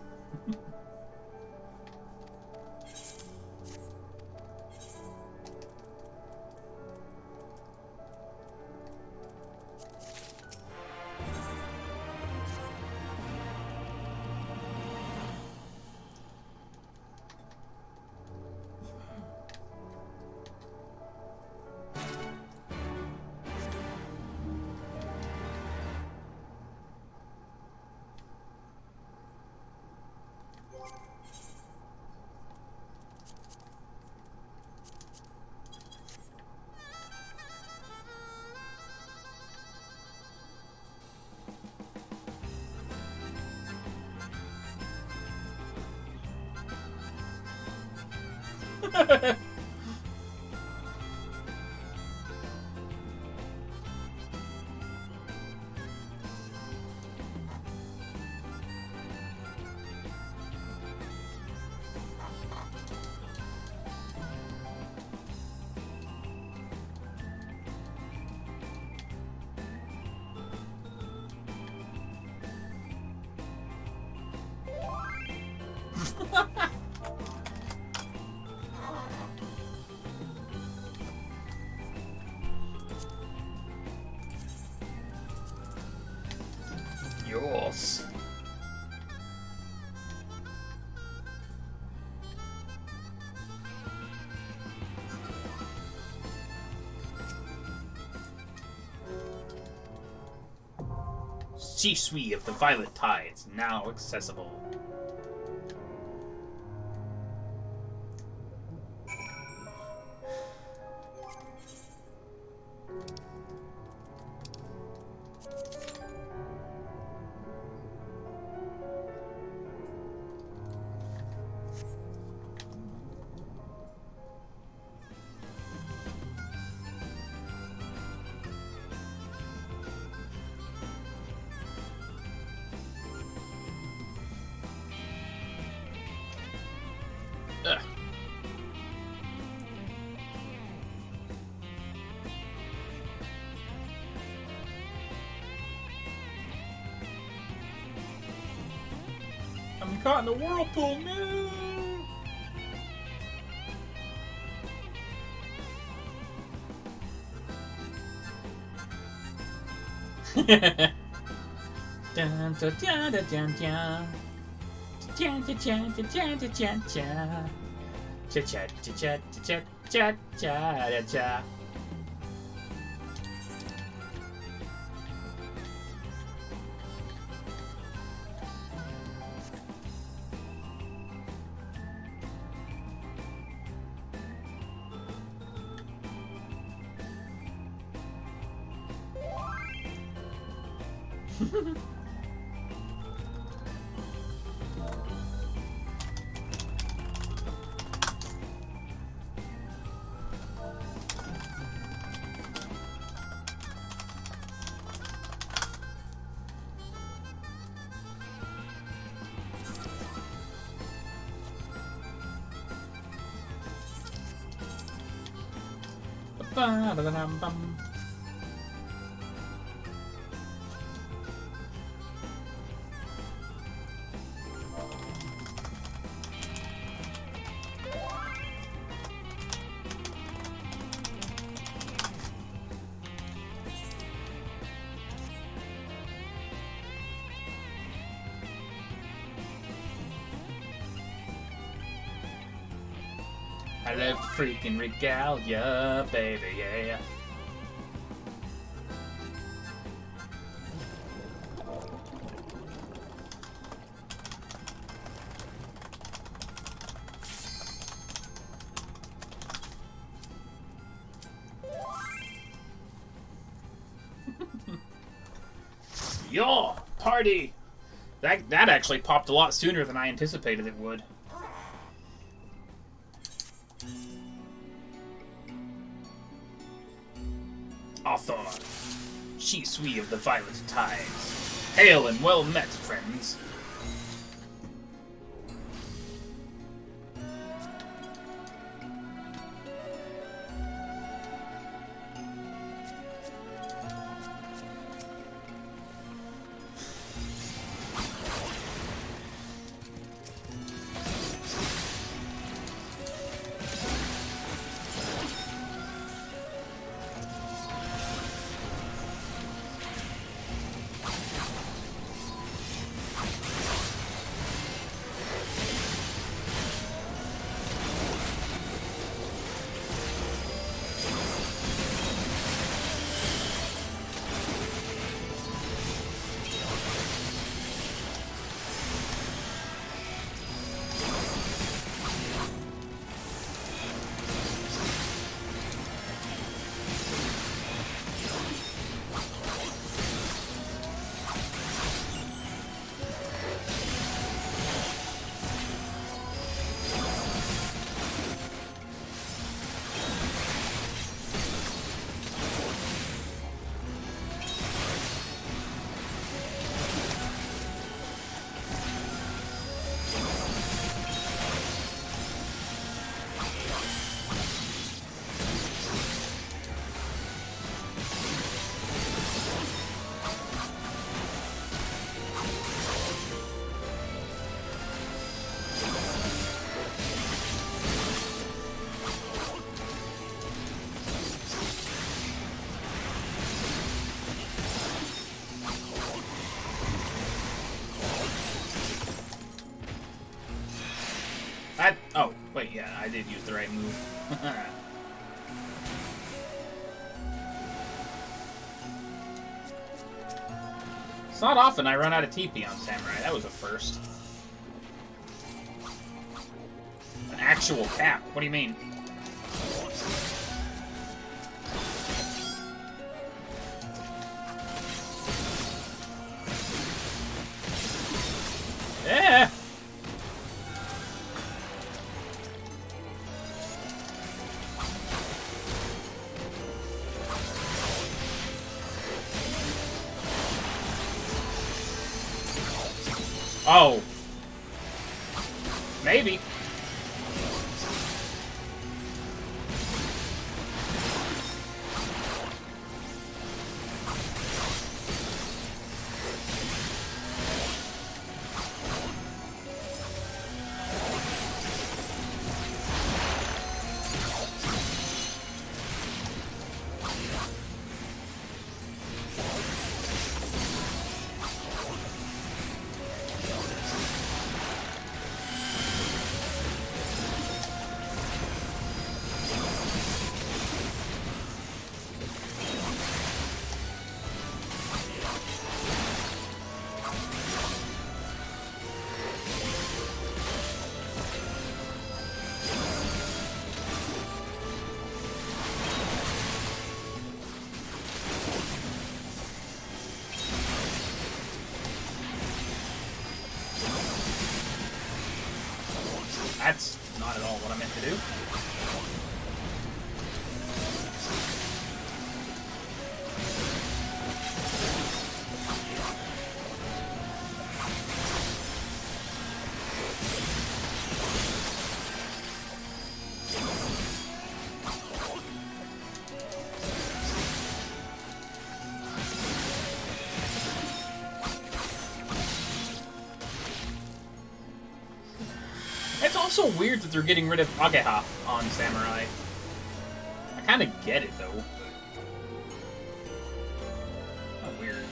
Yours. Shisui of the Violet Tides, now accessible. Ugh. I'm caught in a whirlpool, no! Dun, dun, dun, dun, dun, dun. Cha cha cha cha cha cha cha cha cha cha cha cha cha cha. Ba-da-dum-bum. I love freaking regalia, baby, yeah. Yo, party! That actually popped a lot sooner than I anticipated it would. Author, Shisui of the Violet Tides. Hail and well met, friends. Wait, yeah, I did use the right move. It's not often I run out of TP on Samurai. That was a first. An actual cap? What do you mean? Yeah! Oh. Maybe. That's not at all what I meant to do. It's also weird that they're getting rid of Ageha on Samurai. I kind of get it, though. Oh, weird.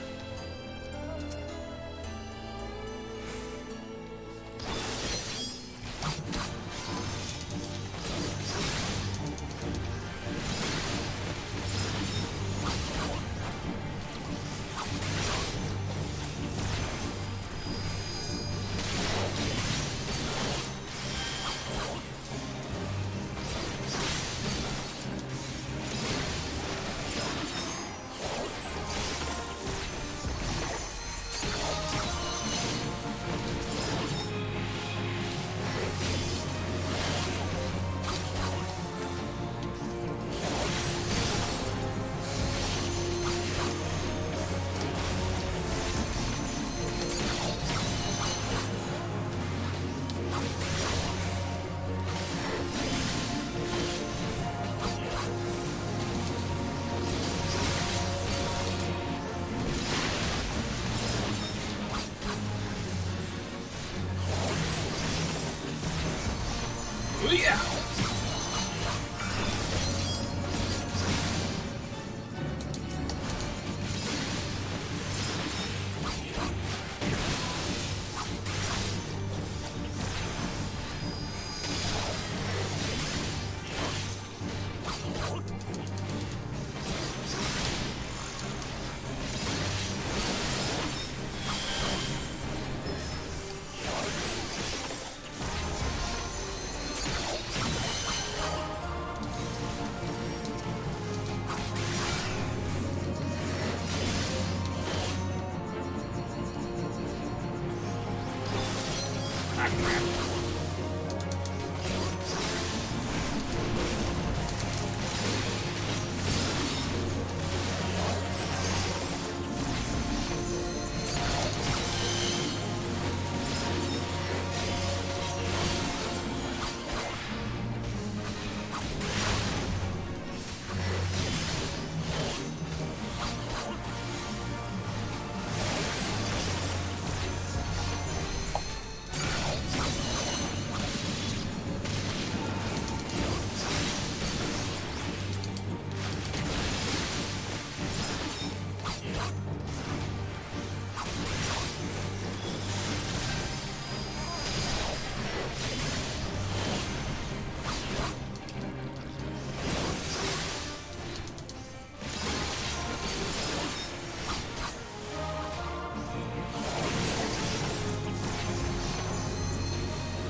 Yeah. Ah, crap.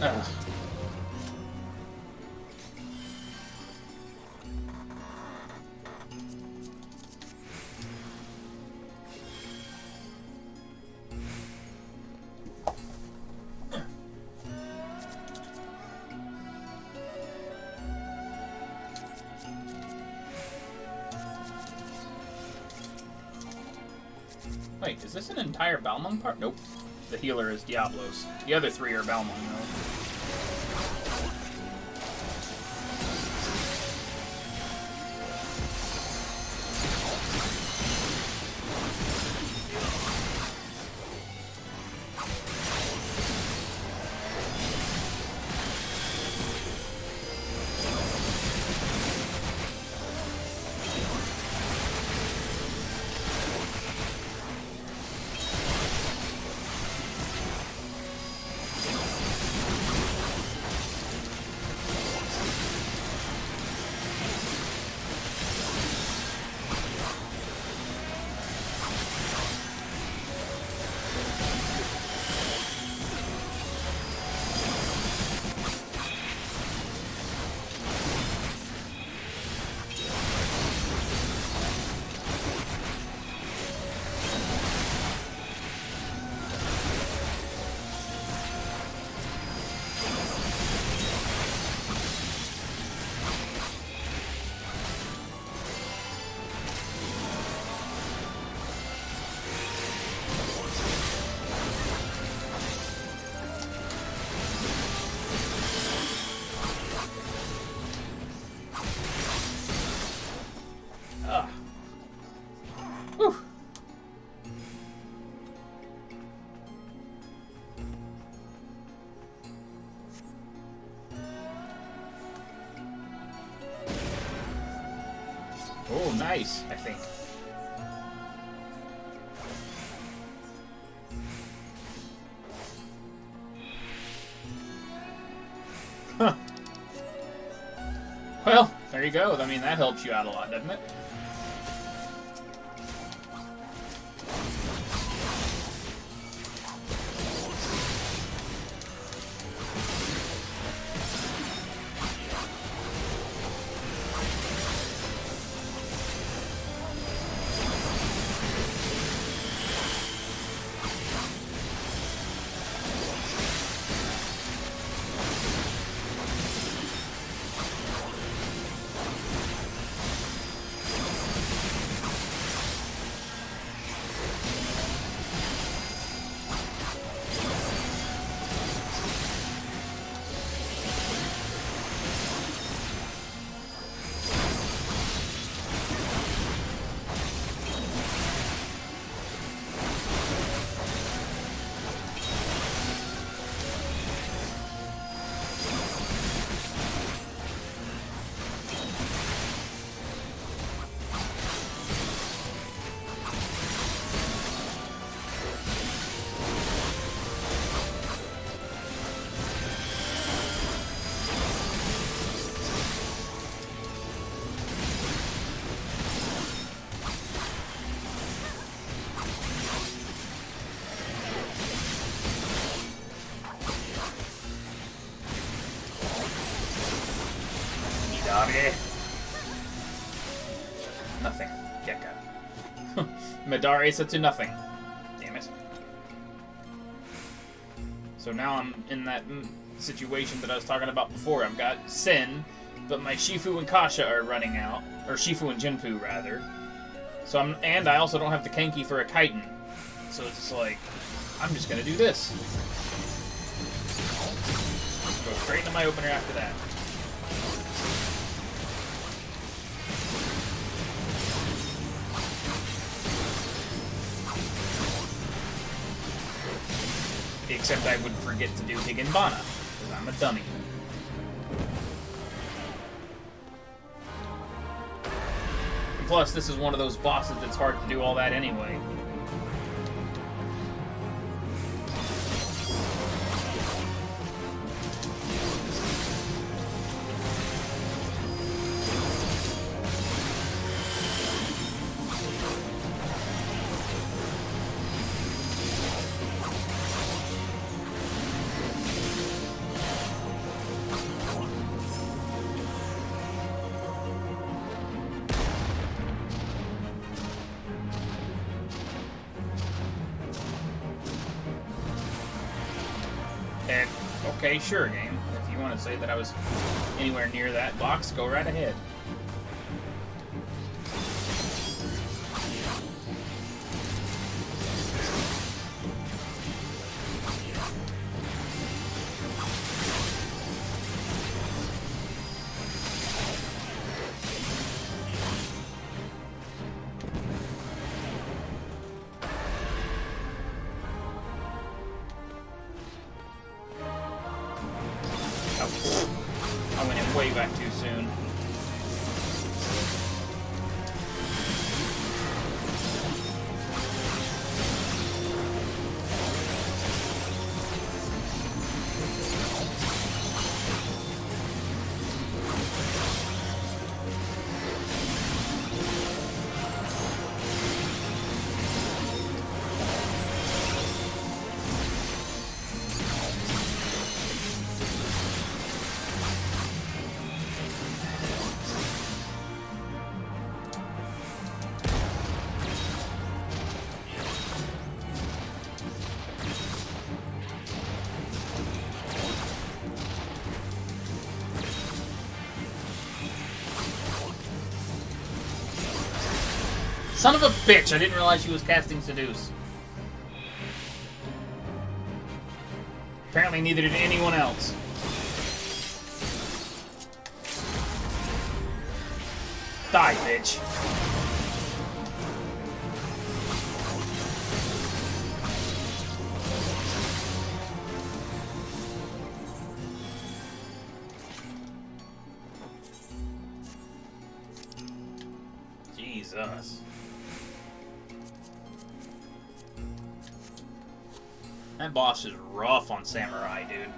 Ugh. Wait, is this an entire Balmung part? Nope. The healer is Diablos. The other three are Balmung, though. Oh, nice, I think. Huh. Well, there you go. I mean, that helps you out a lot, doesn't it? Nothing. Gekka. Madare Setsu nothing. Damn it. So now I'm in that situation that I was talking about before. I've got Sin, but my Shifu and Kasha are running out. Or Shifu and Jinpu, rather. So and I also don't have the Kenki for a Chitin. So it's just like, I'm just gonna do this. Go straight into my opener after that. Except I would forget to do Higanbana, because I'm a dummy. And plus, this is one of those bosses that's hard to do all that anyway. And, okay, sure, game. If you want to say that I was anywhere near that box, go right ahead. I went in way back too soon. Son of a bitch! I didn't realize she was casting Seduce. Apparently neither did anyone else. Die, bitch. Jesus. That boss is rough on Samurai, dude.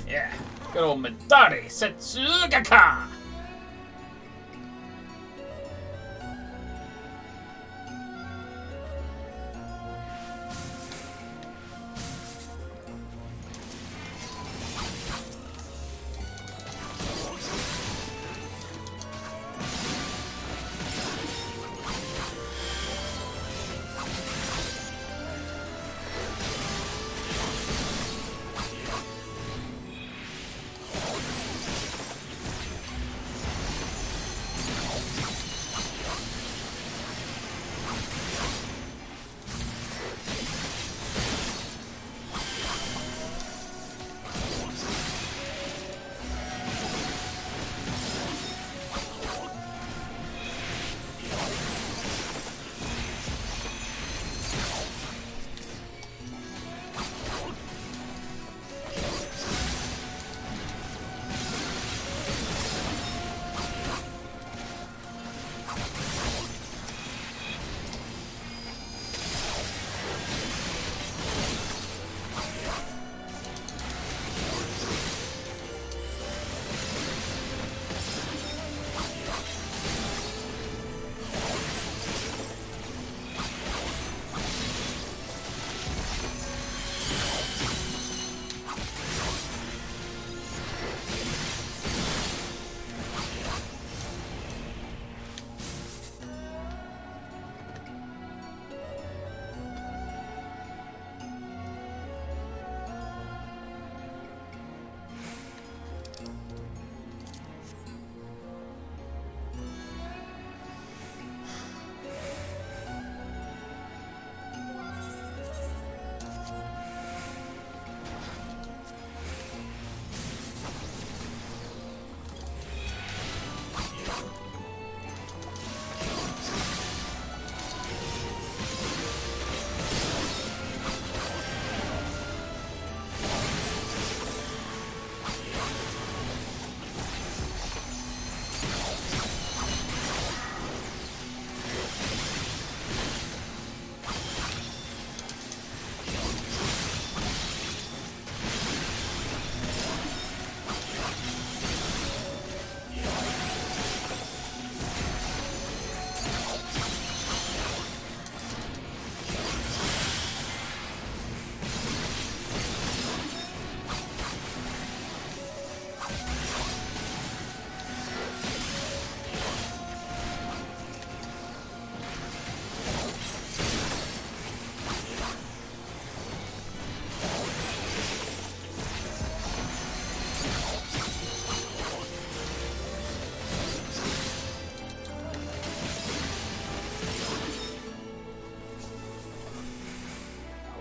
Yeah, good old Midari Setsugaka!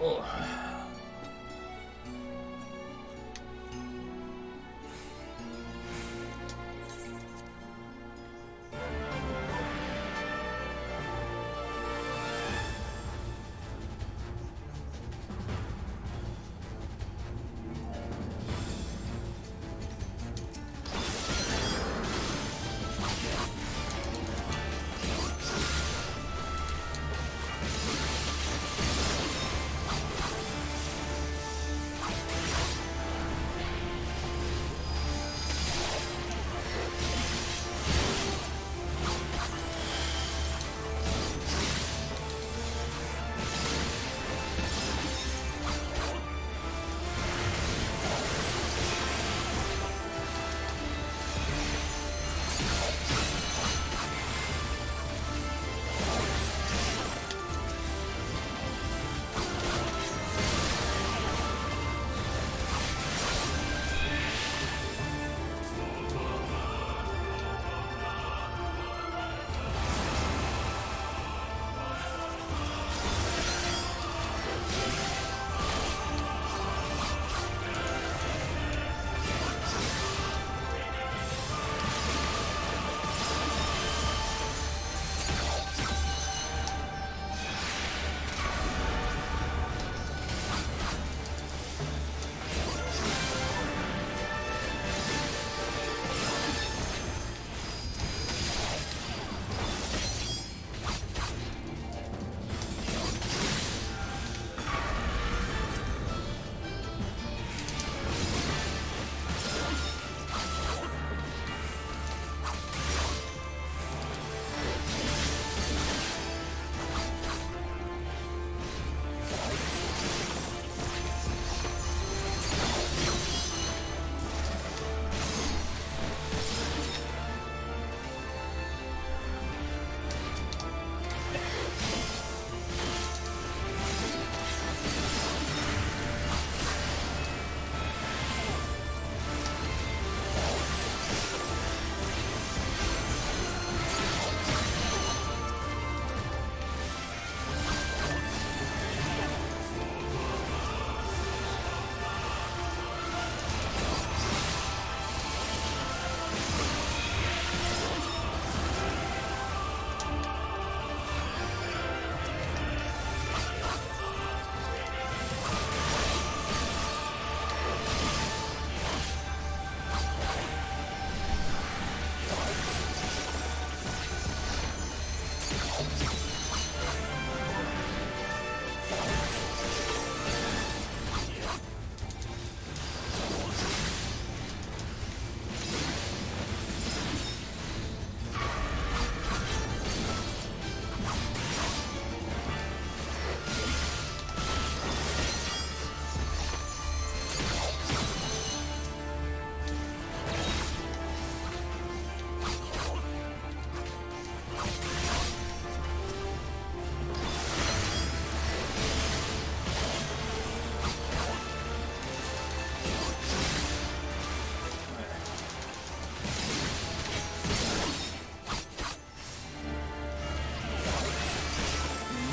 Oh.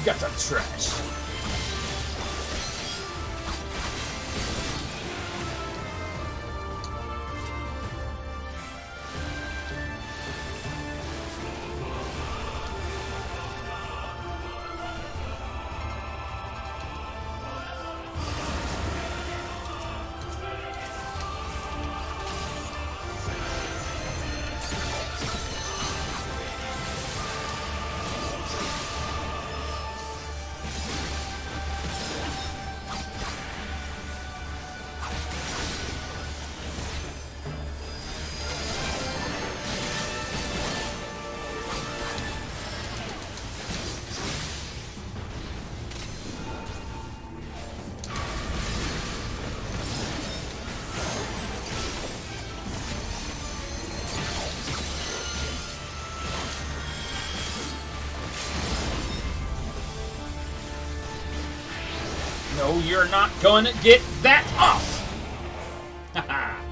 Gutter trash. No, you're not going to get that off! Haha!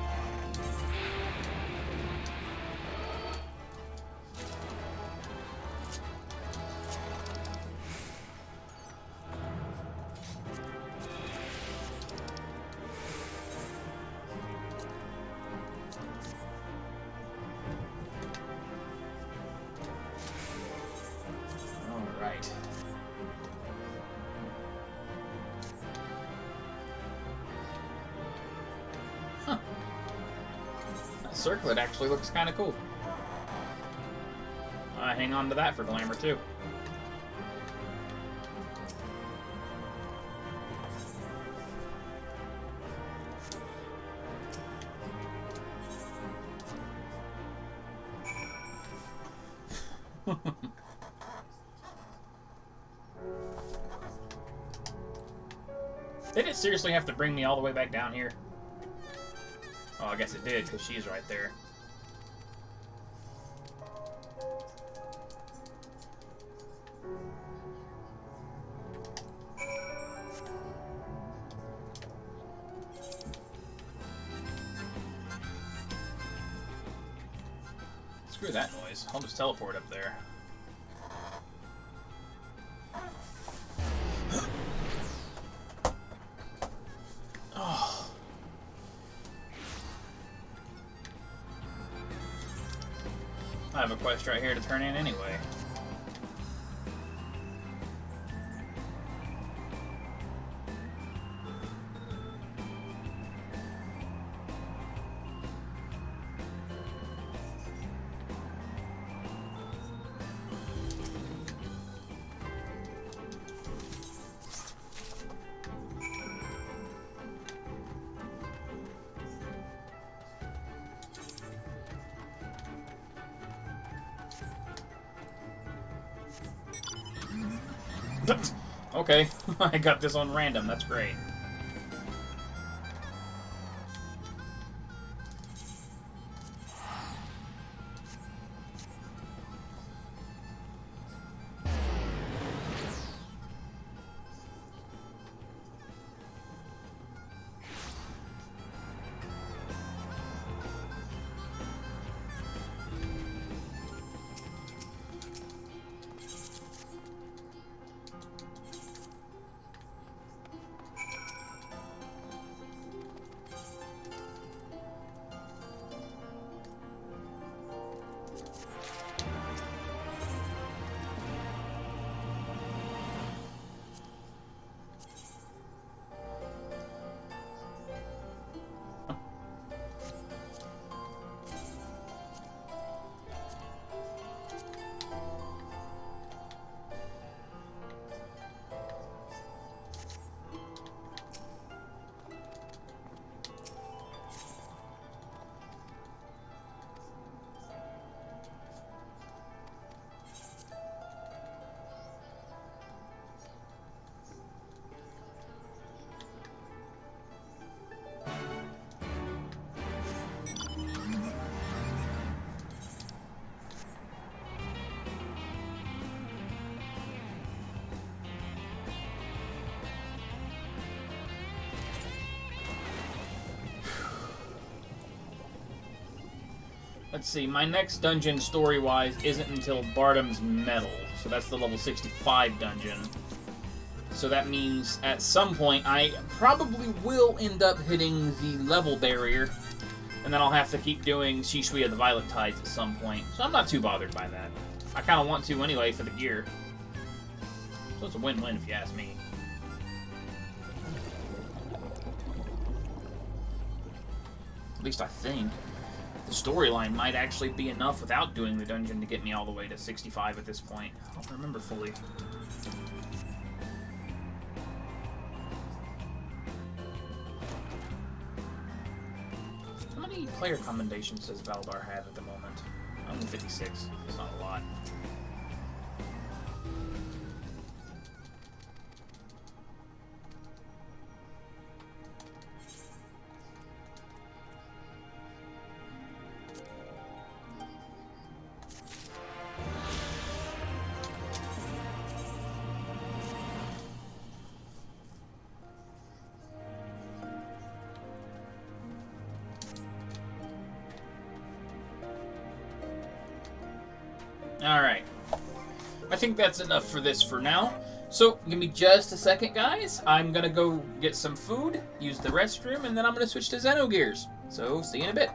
circlet actually looks kind of cool. I hang on to that for glamour, too. Did it seriously have to bring me all the way back down here? Oh, I guess it did, because she's right there. Screw that noise. I'll just teleport up there. Oh. I have a quest right here to turn in anyway. Okay, I got this on random, that's great. Let's see, my next dungeon, story-wise, isn't until Bardom's Medal. So that's the level 65 dungeon. So that means, at some point, I probably will end up hitting the level barrier. And then I'll have to keep doing Shishui of the Violet Tides at some point. So I'm not too bothered by that. I kind of want to anyway for the gear. So it's a win-win if you ask me. At least I think. The storyline might actually be enough without doing the dungeon to get me all the way to 65 at this point. I don't remember fully. How many player commendations does Valdar have at the moment? Only 56. It's not a lot. Alright. I think that's enough for this for now. So, give me just a second, guys. I'm gonna go get some food, use the restroom, and then I'm gonna switch to XenoGears. So, see you in a bit.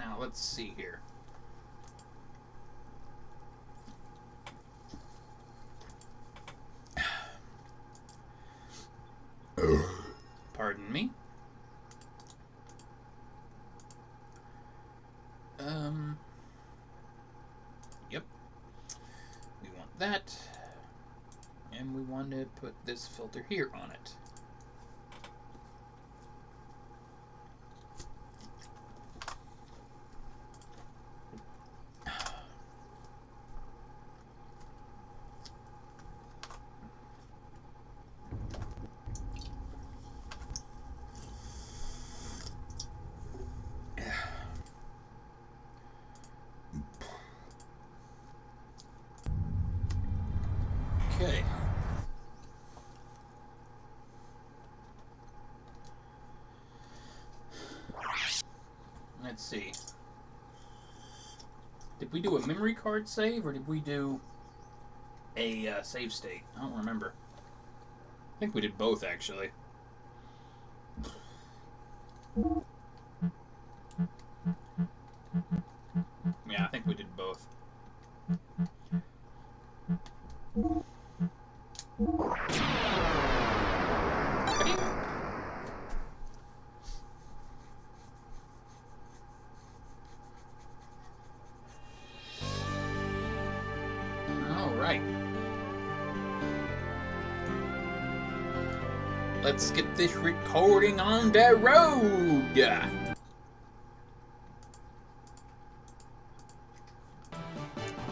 Now, let's see here. Pardon me. Yep. We want that. And we want to put this filter here on it. Okay. Let's see. Did we do a memory card save, or did we do a save state? I don't remember. I think we did both, actually. Yeah, I think we did both. Alright. Let's get this recording on the road!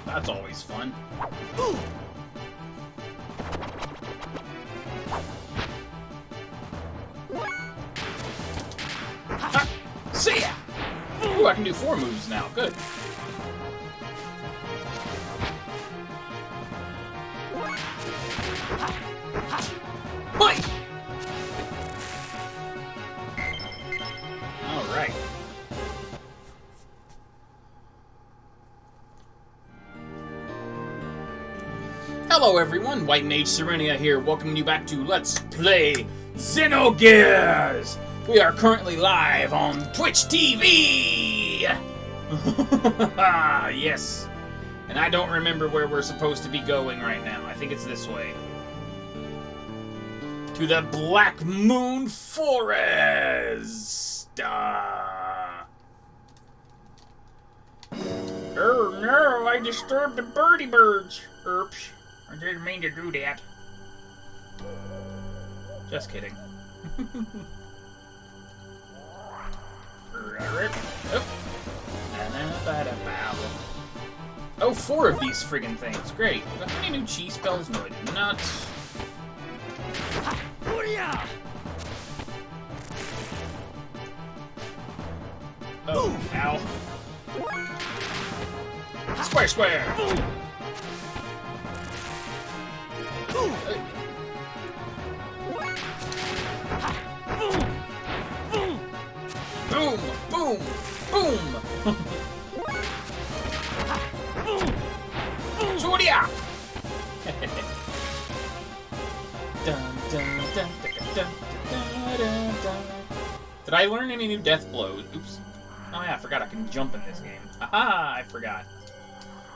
That's always fun. Ah, see ya! Ooh, I can do 4 moves now. Good. Bite! Alright. Hello everyone, White Mage Serenia here, welcoming you back to Let's Play XenoGears! We are currently live on Twitch TV! Yes. And I don't remember where we're supposed to be going right now. I think it's this way. To the Black Moon Forest! Oh no, I disturbed the birdie birds. Oops, I didn't mean to do that. Just kidding. Oh, 4 of these friggin' things. Great. How many new cheese spells? No, I did not. Oh, ow. Square, square! Boom! Boom! Boom! Julia! Did I learn any new death blows? Oops. Oh yeah, I forgot I can jump in this game. Aha! I forgot.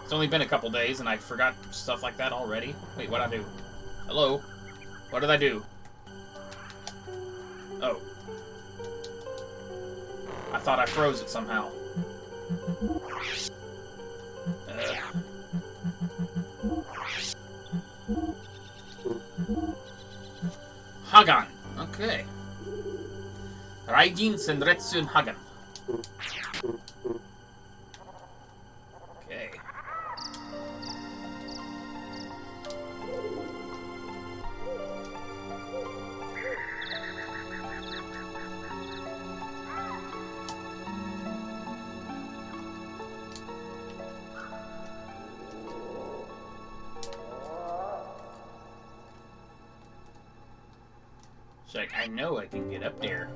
It's only been a couple days and I forgot stuff like that already. Wait, what'd I do? Hello? What did I do? Oh. I thought I froze it somehow. Hagan. Okay. Raijin Senretsun Hagan. Okay. It's like, I know I can get up there.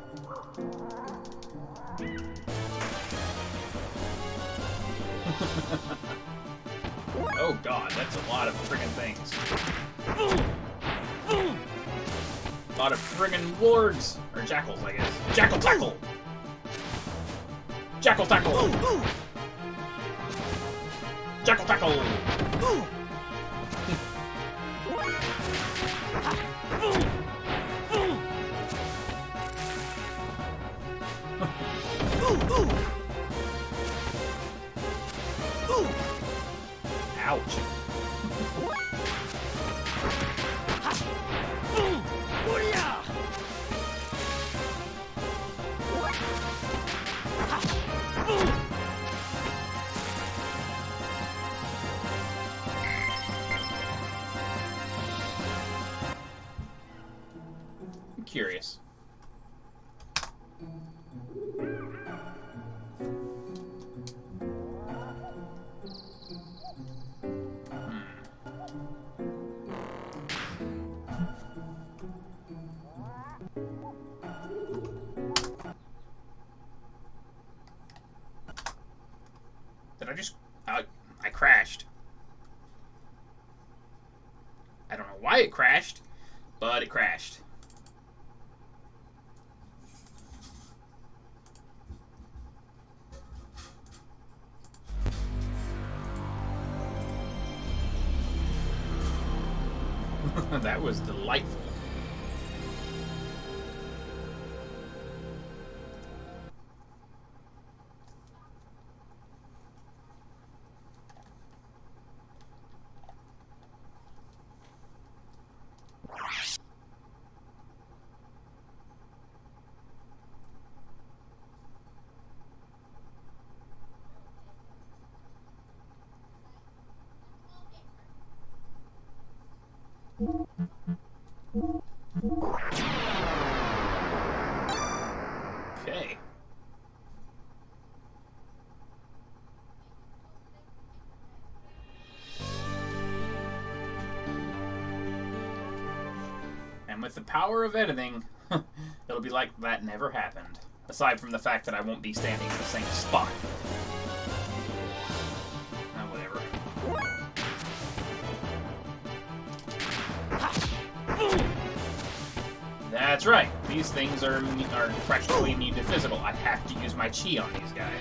Oh god, that's a lot of friggin' things. A lot of friggin' wargs. Or jackals, I guess. Jackal tackle! Jackal tackle! Jackal tackle! Ouch. I'm curious. Did I just... I crashed. I don't know why it crashed, but it crashed. That was delightful. Okay. And with the power of editing, it'll be like that never happened. Aside from the fact that I won't be standing in the same spot. Whatever. That's right. These things are practically immune to physical. I have to use my chi on these guys.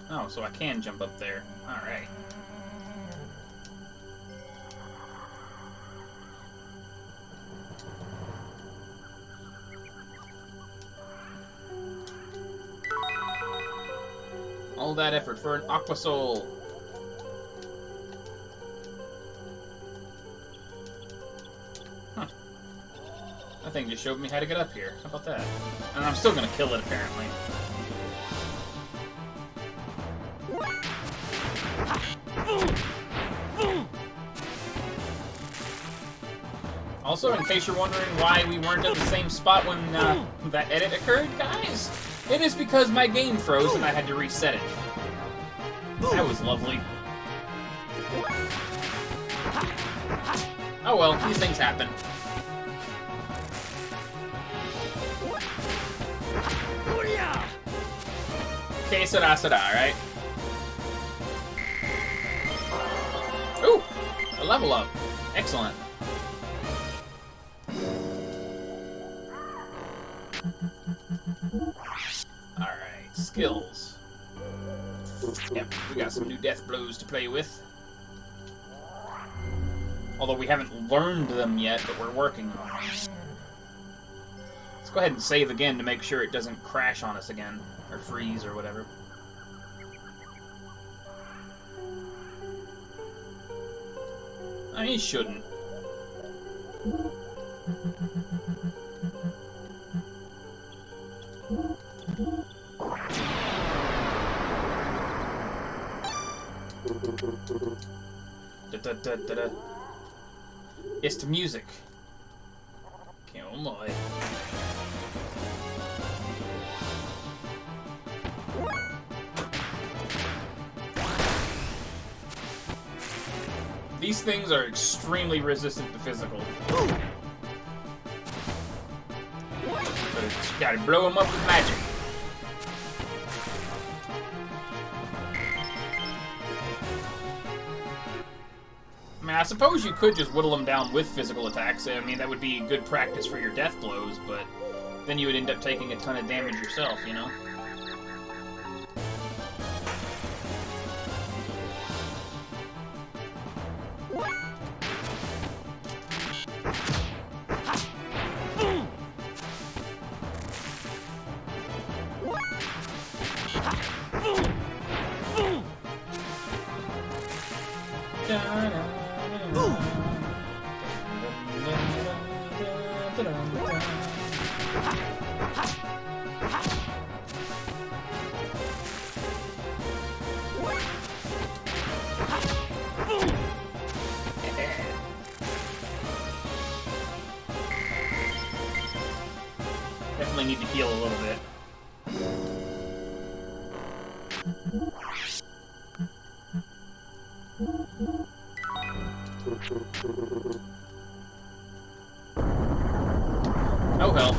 Oh, so I can jump up there. Alright. All that effort for an Aqua Soul. Huh. That thing just showed me how to get up here. How about that? And I'm still gonna kill it, apparently. Also, in case you're wondering why we weren't at the same spot when that edit occurred, guys, it is because my game froze and I had to reset it. That was lovely. Oh well, these things happen. Que sera, sera, right? Ooh! A level up. Excellent. Alright, skills. Yep, we got some new death blows to play with. Although we haven't learned them yet, but we're working on them. Let's go ahead and save again to make sure it doesn't crash on us again. Or freeze, or whatever. He shouldn't. It's the music. Okay, oh my. These things are extremely resistant to physical. But it's gotta blow them up with magic. I mean, I suppose you could just whittle them down with physical attacks. I mean, that would be good practice for your death blows, but then you would end up taking a ton of damage yourself, you know? Definitely need to heal a little bit. Oh hell.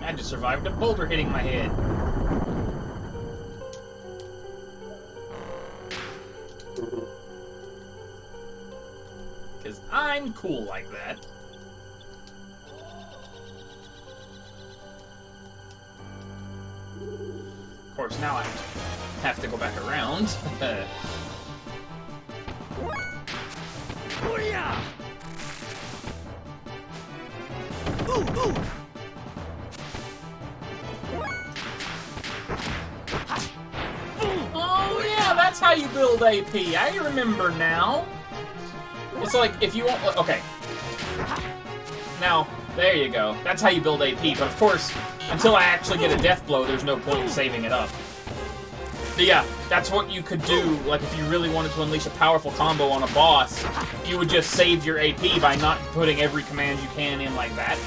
I just survived a boulder hitting my head. Because I'm cool like that. Of course, now I have to go back around. Oh yeah, that's how you build AP. I remember now. It's like, if you want... Okay. Now, there you go. That's how you build AP. But of course, until I actually get a death blow, there's no point in saving it up. But yeah, that's what you could do. Like, if you really wanted to unleash a powerful combo on a boss, you would just save your AP by not putting every command you can in like that.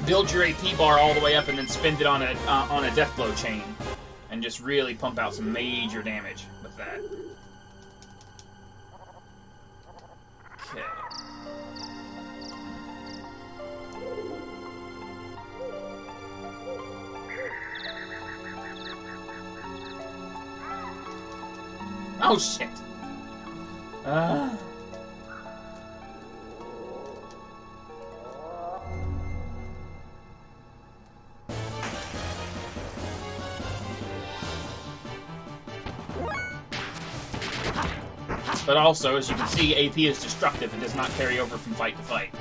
Build your AP bar all the way up and then spend it on a death blow chain. And just really pump out some major damage with that. Okay. Oh shit. But also, as you can see, AP is destructive and does not carry over from fight to fight.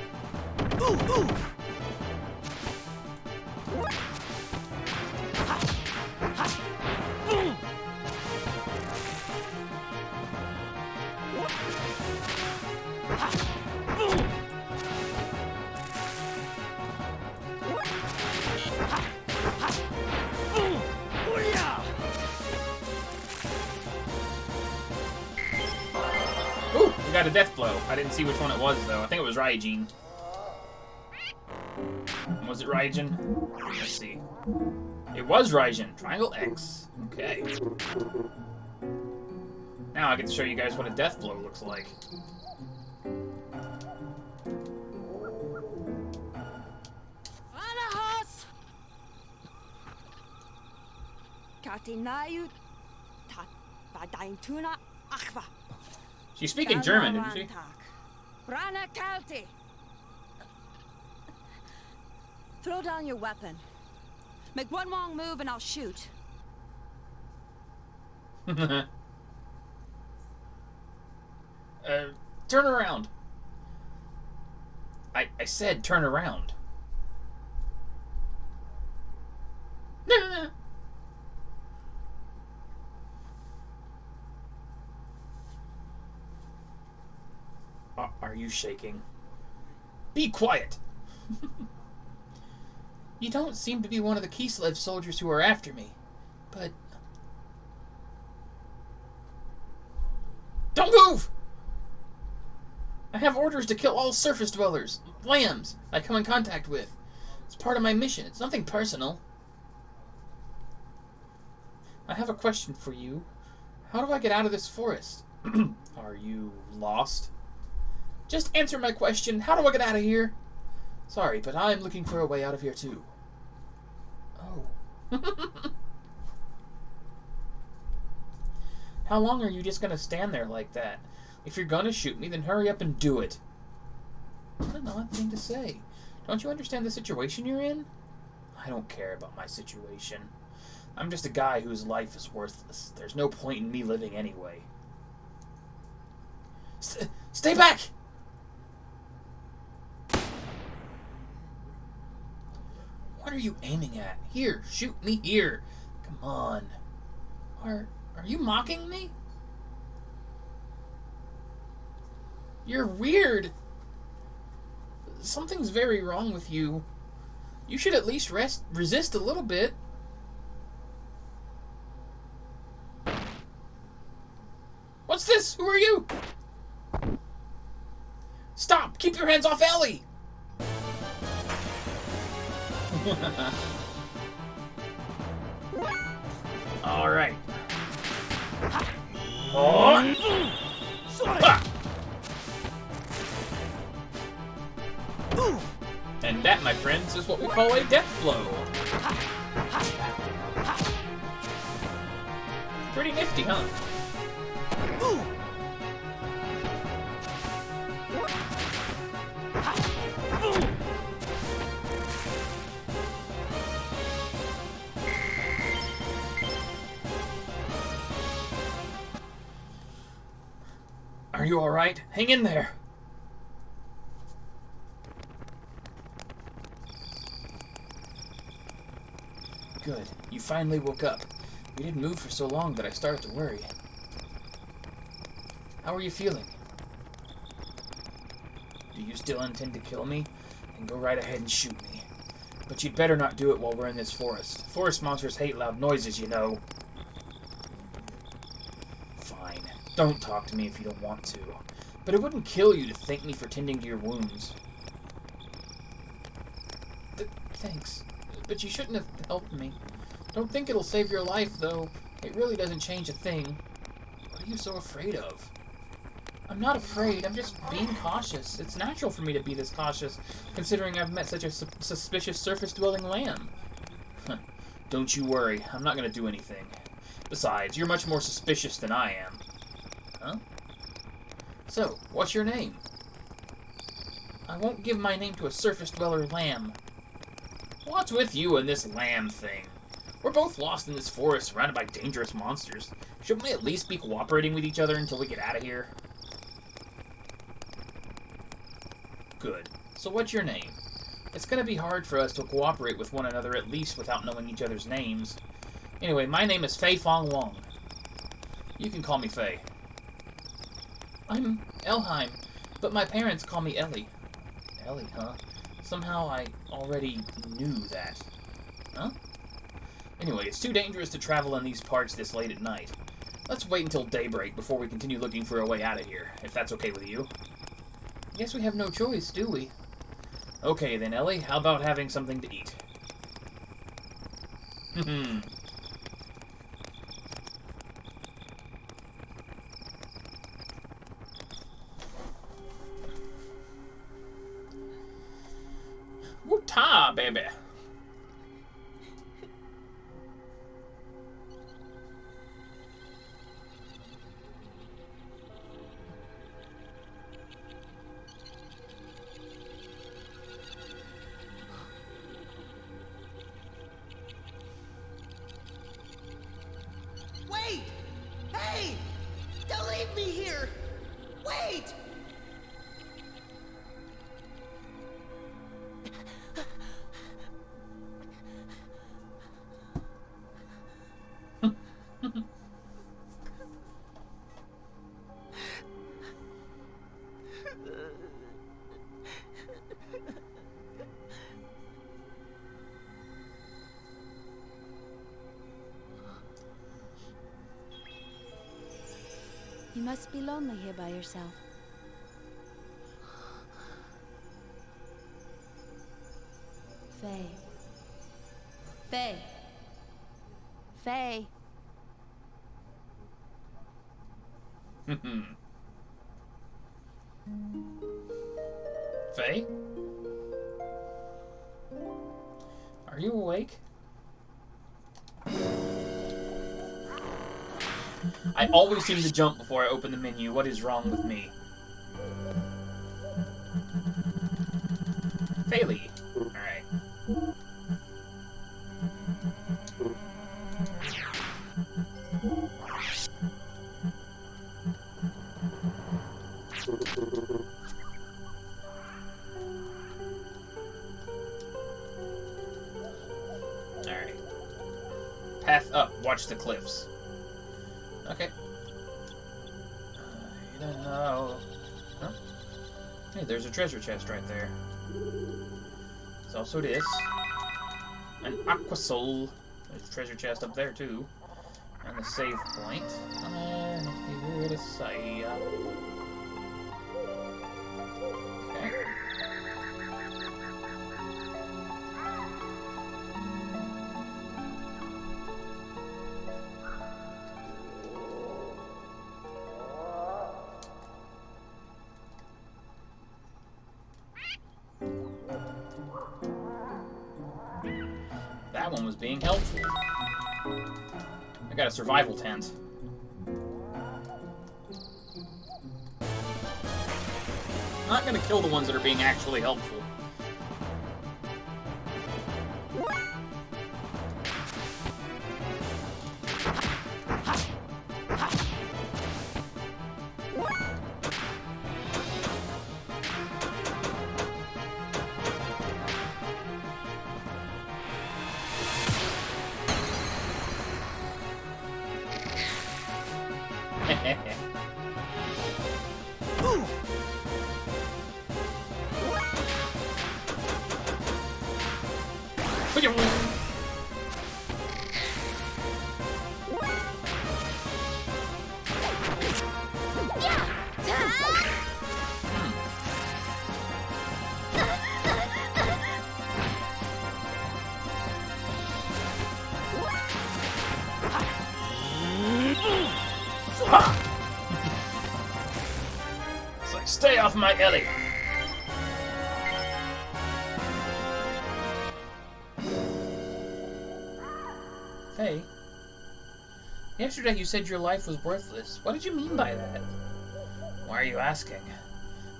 Ooh, we got a death blow. I didn't see which one it was, though. I think it was Raijin. Was it Raijin? Let's see. It was Raijin. Triangle X. Okay. Now I get to show you guys what a death blow looks like. She's speaking German, isn't she? Throw down your weapon. Make one wrong move and I'll shoot. Turn around. I said turn around. Are you shaking? Be quiet. You don't seem to be one of the Kislev soldiers who are after me, but... Don't move! I have orders to kill all surface dwellers, lambs, I come in contact with. It's part of my mission. It's nothing personal. I have a question for you. How do I get out of this forest? Are you lost? Just answer my question. How do I get out of here? Sorry, but I'm looking for a way out of here too. Oh. How long are you just gonna stand there like that? If you're gonna shoot me, then hurry up and do it. What an odd thing to say. Don't you understand the situation you're in? I don't care about my situation. I'm just a guy whose life is worthless. There's no point in me living anyway. Stay back! What are you aiming at? Here, shoot me here. Come on. Are you mocking me? You're weird. Something's very wrong with you. You should at least resist a little bit. What's this? Who are you? Stop! Keep your hands off Ellie! Alright. Oh. Ah. And that, my friends, is what we call a death blow. Pretty nifty, huh? Are you alright? Hang in there! Good. You finally woke up. You didn't move for so long that I started to worry. How are you feeling? Do you still intend to kill me? Then go right ahead and shoot me. But you'd better not do it while we're in this forest. Forest monsters hate loud noises, you know. Fine. Don't talk to me if you don't want to. But it wouldn't kill you to thank me for tending to your wounds. Thanks. But you shouldn't have helped me. Don't think it'll save your life, though. It really doesn't change a thing. What are you so afraid of? I'm not afraid. I'm just being cautious. It's natural for me to be this cautious, considering I've met such a suspicious surface-dwelling lamb. Don't you worry. I'm not going to do anything. Besides, you're much more suspicious than I am. Huh? So, what's your name? I won't give my name to a surface-dweller lamb. What's with you and this lamb thing? We're both lost in this forest, surrounded by dangerous monsters. Shouldn't we at least be cooperating with each other until we get out of here? Good. So what's your name? It's gonna be hard for us to cooperate with one another, at least without knowing each other's names. Anyway, my name is Fei Fong Wong. You can call me Fei. I'm Elheim, but my parents call me Ellie. Ellie, huh? Somehow I already knew that. Huh? Anyway, it's too dangerous to travel in these parts this late at night. Let's wait until daybreak before we continue looking for a way out of here, if that's okay with you. Guess we have no choice, do we? Okay then, Ellie, how about having something to eat? Woo-ta, baby! Wait! Hey! Don't leave me here! Wait! You must be lonely here by yourself. Faye. Faye. Faye. Faye? Are you awake? I always seem to jump before I open the menu. What is wrong with me? Faye. Alright. Alright. Path up. Watch the cliffs. Okay. I don't know. Huh? Hey, there's a treasure chest right there. There's also this. An aqua soul. There's a treasure chest up there too. And the save point. And here to say. Okay. That one was being helpful. I got a survival tent. I'm not gonna kill the ones that are being actually helpful. It's like, stay off my Ellie! Hey. Yesterday you said your life was worthless. What did you mean by that? Why are you asking?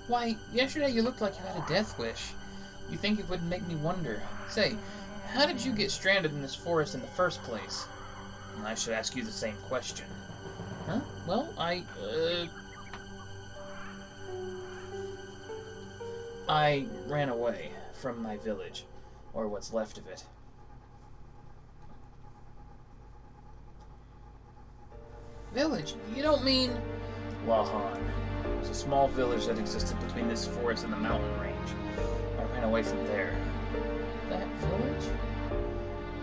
Why, yesterday you looked like you had a death wish. You think it wouldn't make me wonder. Say, how did you get stranded in this forest in the first place? I should ask you the same question. Huh? Well, I ran away from my village, or what's left of it. Village? You don't mean... Lahan. It was a small village that existed between this forest and the mountain range. I ran away from there. That village?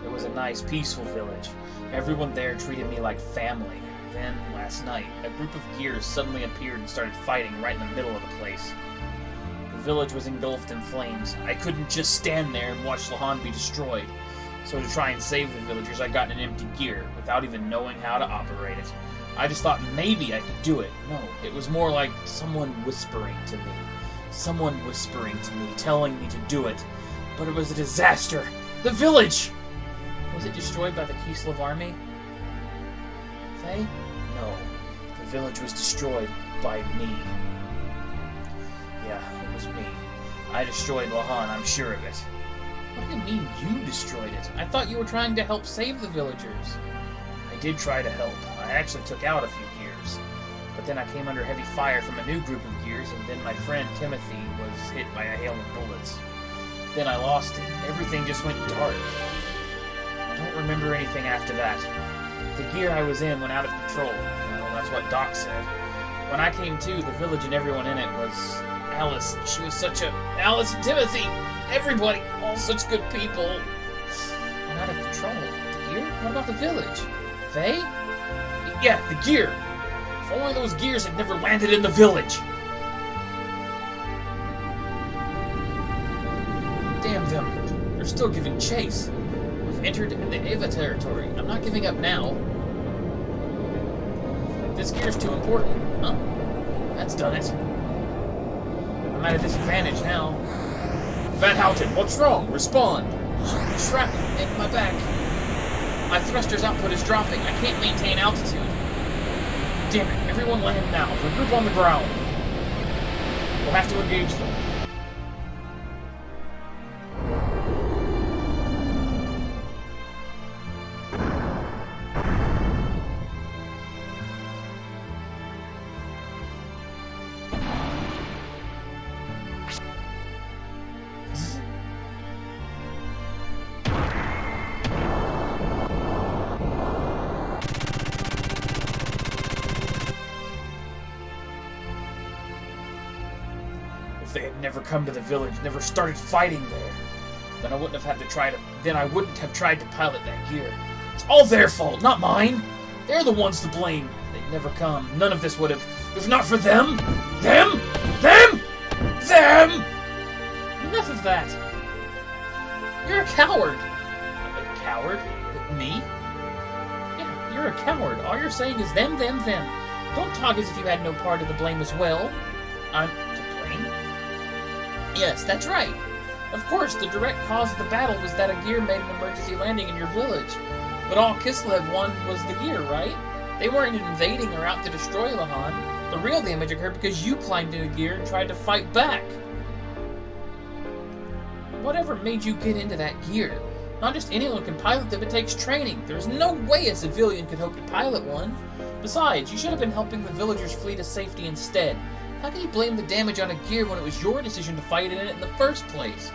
It was a nice, peaceful village. Everyone there treated me like family. Then, last night, a group of gears suddenly appeared and started fighting right in the middle of the place. The village was engulfed in flames. I couldn't just stand there and watch Lahan be destroyed. So to try and save the villagers, I got an empty gear, without even knowing how to operate it. I just thought maybe I could do it. No, it was more like someone whispering to me. Someone whispering to me, telling me to do it. But it was a disaster! The village! Was it destroyed by the Kislev army? Faye? No. The village was destroyed by me. Yeah, it was me. I destroyed Lahan, I'm sure of it. What do you mean you destroyed it? I thought you were trying to help save the villagers. I did try to help. I actually took out a few gears. But then I came under heavy fire from a new group of gears, and then my friend Timothy was hit by a hail of bullets. Then I lost it. Everything just went dark. I don't remember anything after that. The gear I was in went out of control. Well, that's what Doc said. When I came to, the village and everyone in it was Alice. She was such a... Alice and Timothy! Everybody! All such good people! Went out of control. The gear? What about the village? Faye? Yeah, the gear! If only those gears had never landed in the village. Damn them. They're still giving chase. We've entered the Ava territory. I'm not giving up now. This gear's too important. Huh? That's done it. I'm at a disadvantage now. Van Houten, what's wrong? Respond. Shrapnel in my back. My thruster's output is dropping. I can't maintain altitude. Damn it. Everyone land now. Regroup on the ground. We'll have to engage them. If they had never come to the village, never started fighting there, then I wouldn't have had to try to. Then I wouldn't have tried to pilot that gear. It's all their fault, not mine. They're the ones to blame. If they'd never come, none of this would have. If not for them, them. Enough of that. You're a coward. A coward? Me? Yeah, you're a coward. All you're saying is them. Don't talk as if you had no part of the blame as well. I'm to blame? Yes, that's right. Of course, the direct cause of the battle was that a gear made an emergency landing in your village. But all Kislev won was the gear, right? They weren't invading or out to destroy Lahan. The real damage occurred because you climbed into gear and tried to fight back. Whatever made you get into that gear? Not just anyone can pilot them, it takes training. There's no way a civilian could hope to pilot one. Besides, you should have been helping the villagers flee to safety instead. How can you blame the damage on a gear when it was your decision to fight in it in the first place?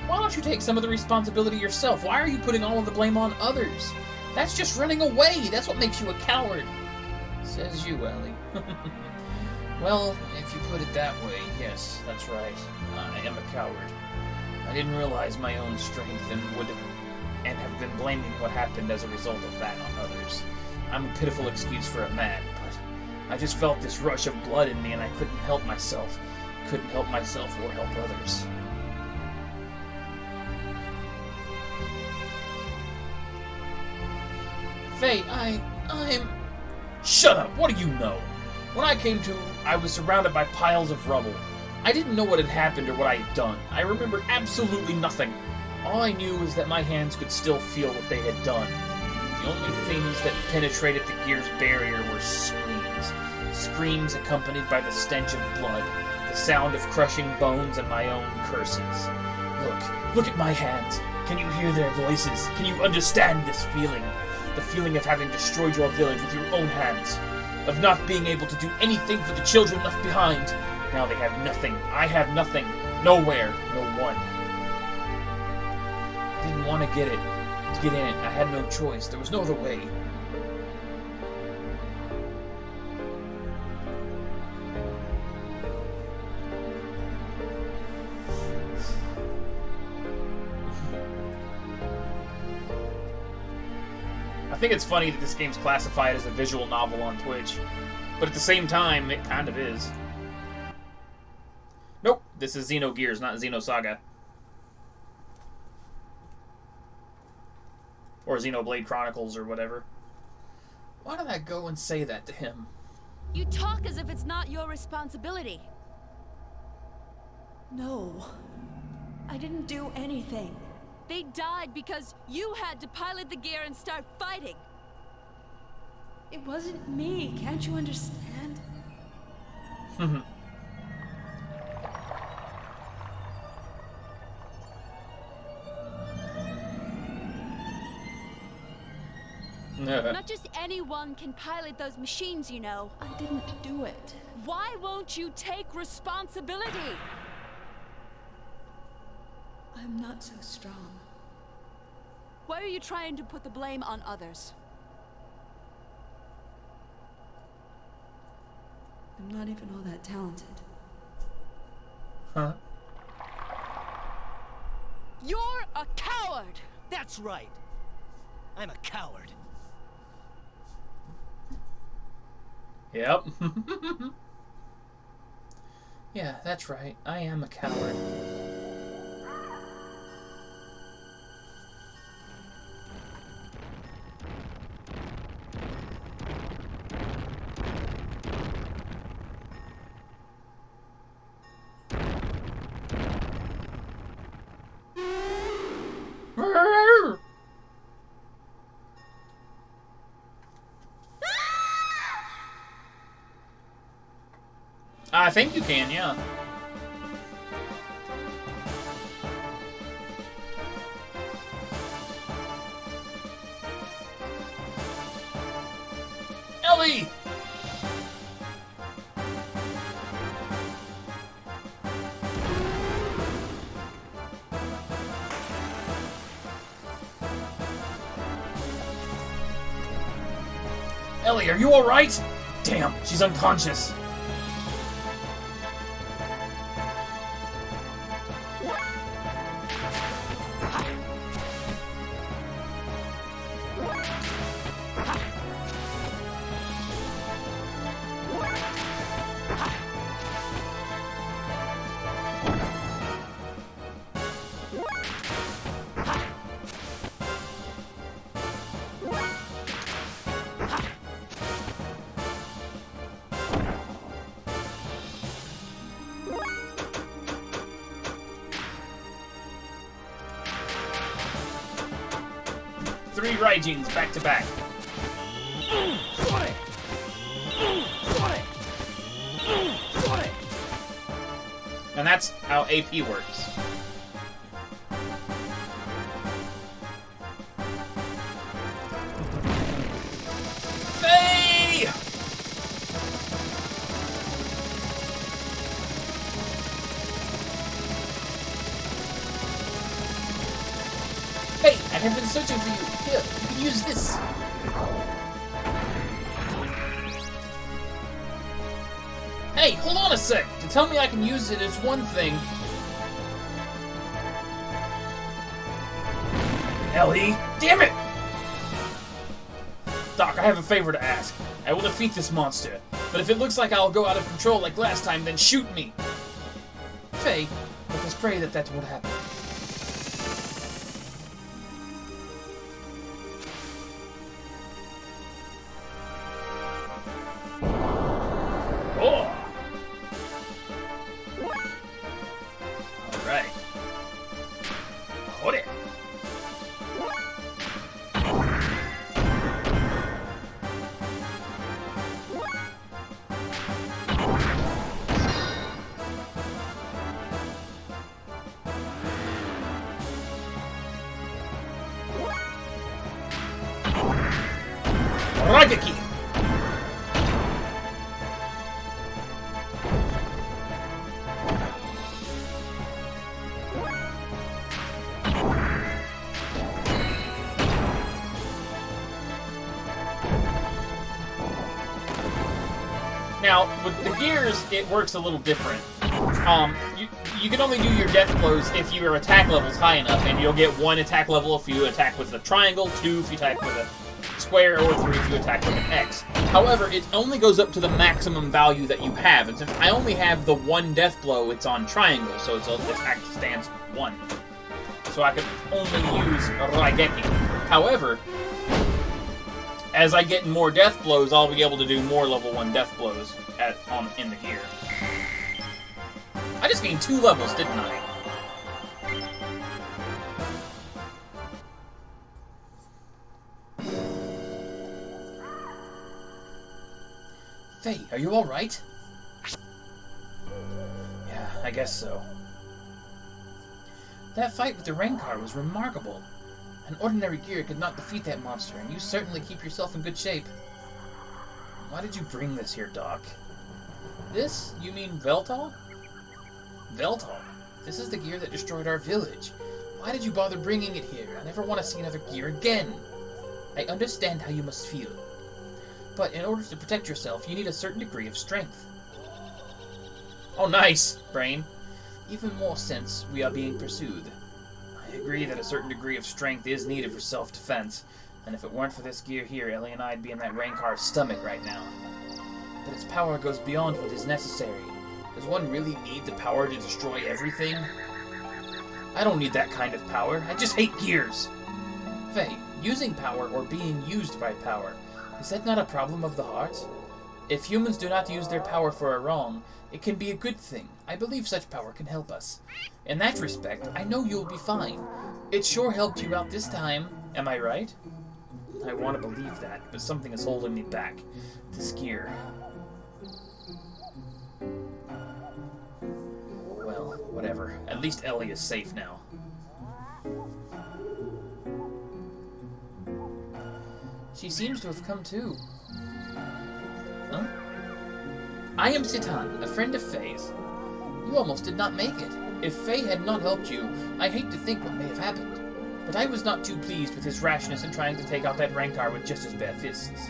Why don't you take some of the responsibility yourself? Why are you putting all of the blame on others? That's just running away. That's what makes you a coward. Says you, Ellie. Well, if you put it that way, yes, that's right. I am a coward. I didn't realize my own strength and have been blaming what happened as a result of that on others. I'm a pitiful excuse for a man, but I just felt this rush of blood in me and I couldn't help myself. Couldn't help myself or help others. Faye, I'm... Shut up! What do you know? When I came to, I was surrounded by piles of rubble. I didn't know what had happened or what I had done. I remembered absolutely nothing. All I knew was that my hands could still feel what they had done. The only things that penetrated the gear's barrier were screams. Screams accompanied by the stench of blood, the sound of crushing bones, and my own curses. Look at my hands. Can you hear their voices? Can you understand this feeling? The feeling of having destroyed your village with your own hands. Of not being able to do anything for the children left behind. Now they have nothing. I have nothing. Nowhere. No one. I didn't want to get in it. I had no choice. There was no other way. I think it's funny that this game's classified as a visual novel on Twitch, but at the same time, it kind of is. Nope, this is XenoGears, not Xenosaga. Or Xenoblade Chronicles, or whatever. Why did I go and say that to him? You talk as if it's not your responsibility. No, I didn't do anything. They died because you had to pilot the gear and start fighting. It wasn't me, can't you understand? Not just anyone can pilot those machines, you know. I didn't do it. Why won't you take responsibility? I'm not so strong. Why are you trying to put the blame on others? I'm not even all that talented. Huh? You're a coward! That's right. I'm a coward. Yep. Yeah, that's right. I am a coward. I think you can, yeah. Ellie! Ellie, are you alright? Damn, she's unconscious. Three Raijins back to back. And that's how AP works. Faye! Hey, I have been searching for you. Here, you can use this. Hey, hold on a sec. To tell me I can use it is one thing. Ellie, damn it! Doc, I have a favor to ask. I will defeat this monster, but if it looks like I'll go out of control like last time, then shoot me. Faye, let us pray that that won't happen. Oh! Alright. Hold it! Rageki! Now, with the gears, it works a little different. You can only do your death blows if your attack level's high enough, and you'll get 1 attack level if you attack with a triangle, 2 if you attack with a square, or 3 if you attack with an X. However, it only goes up to the maximum value that you have, and since I only have the 1 death blow, it's on triangle, so its attack stands 1. So I can only use Raigeki. However, as I get more death blows, I'll be able to do more level 1 death blows in the gear. I just gained 2 levels, didn't I? Faye, are you alright? Yeah, I guess so. That fight with the Rancor was remarkable. An ordinary gear could not defeat that monster, and you certainly keep yourself in good shape. Why did you bring this here, Doc? This? You mean Veltal? Veltal? This is the gear that destroyed our village. Why did you bother bringing it here? I never want to see another gear again. I understand how you must feel. But in order to protect yourself, you need a certain degree of strength. Oh, nice, Brain. Even more since we are being pursued. I agree that a certain degree of strength is needed for self-defense, and if it weren't for this gear here, Ellie and I'd be in that Rankar's stomach right now. but its power goes beyond what is necessary. Does one really need the power to destroy everything? I don't need that kind of power. I just hate gears. Faye, using power or being used by power, is that not a problem of the heart? If humans do not use their power for a wrong, it can be a good thing. I believe such power can help us. In that respect, I know you'll be fine. It sure helped you out this time. Am I right? I want to believe that, but something is holding me back. This gear. Well, whatever. At least Ellie is safe now. She seems to have come too. Huh? I am Citan, a friend of Faye's. You almost did not make it. If Faye had not helped you, I hate to think what may have happened. But I was not too pleased with his rashness in trying to take out that Rancor with just his bare fists.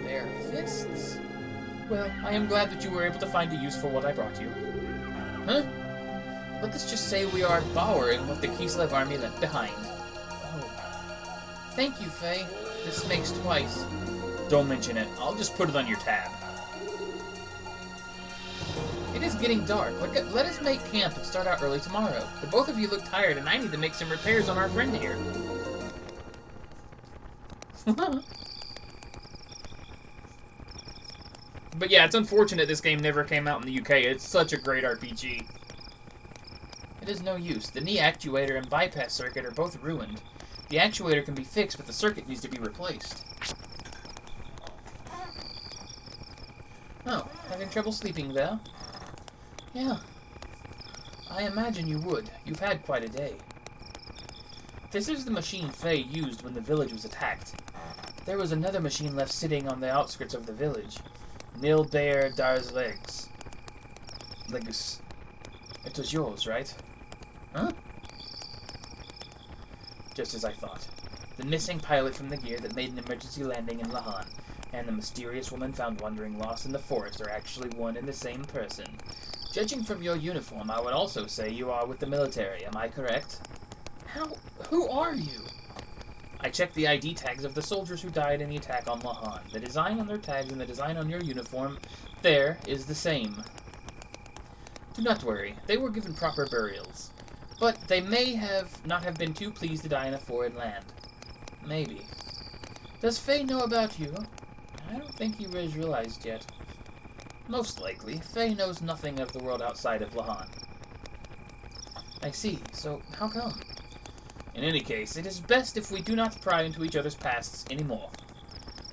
Bare fists? Well, I am glad that you were able to find a use for what I brought you. Huh? Let us just say we are borrowing what the Kislev army left behind. Oh. Thank you, Faye. This makes twice. Don't mention it. I'll just put it on your tab. It is getting dark. Let us make camp and start out early tomorrow. The both of you look tired, and I need to make some repairs on our friend here. But yeah, it's unfortunate this game never came out in the UK. It's such a great RPG. It is no use. The knee actuator and bypass circuit are both ruined. The actuator can be fixed, but the circuit needs to be replaced. Oh, having trouble sleeping there? Yeah. I imagine you would. You've had quite a day. This is the machine Faye used when the village was attacked. There was another machine left sitting on the outskirts of the village. Nil Bear Dar's Legs. Legus. It was yours, right? Huh? Just as I thought. The missing pilot from the gear that made an emergency landing in Lahan, and the mysterious woman found wandering lost in the forest are actually one and the same person. Judging from your uniform, I would also say you are with the military, am I correct? Who are you? I checked the ID tags of the soldiers who died in the attack on Lahan. The design on their tags and the design on your uniform, there, is the same. Do not worry, they were given proper burials. But they may not have been too pleased to die in a foreign land. Maybe. Does Faye know about you? I don't think he has realized yet. Most likely, Faye knows nothing of the world outside of Lahan. I see, so how come? In any case, it is best if we do not pry into each other's pasts anymore.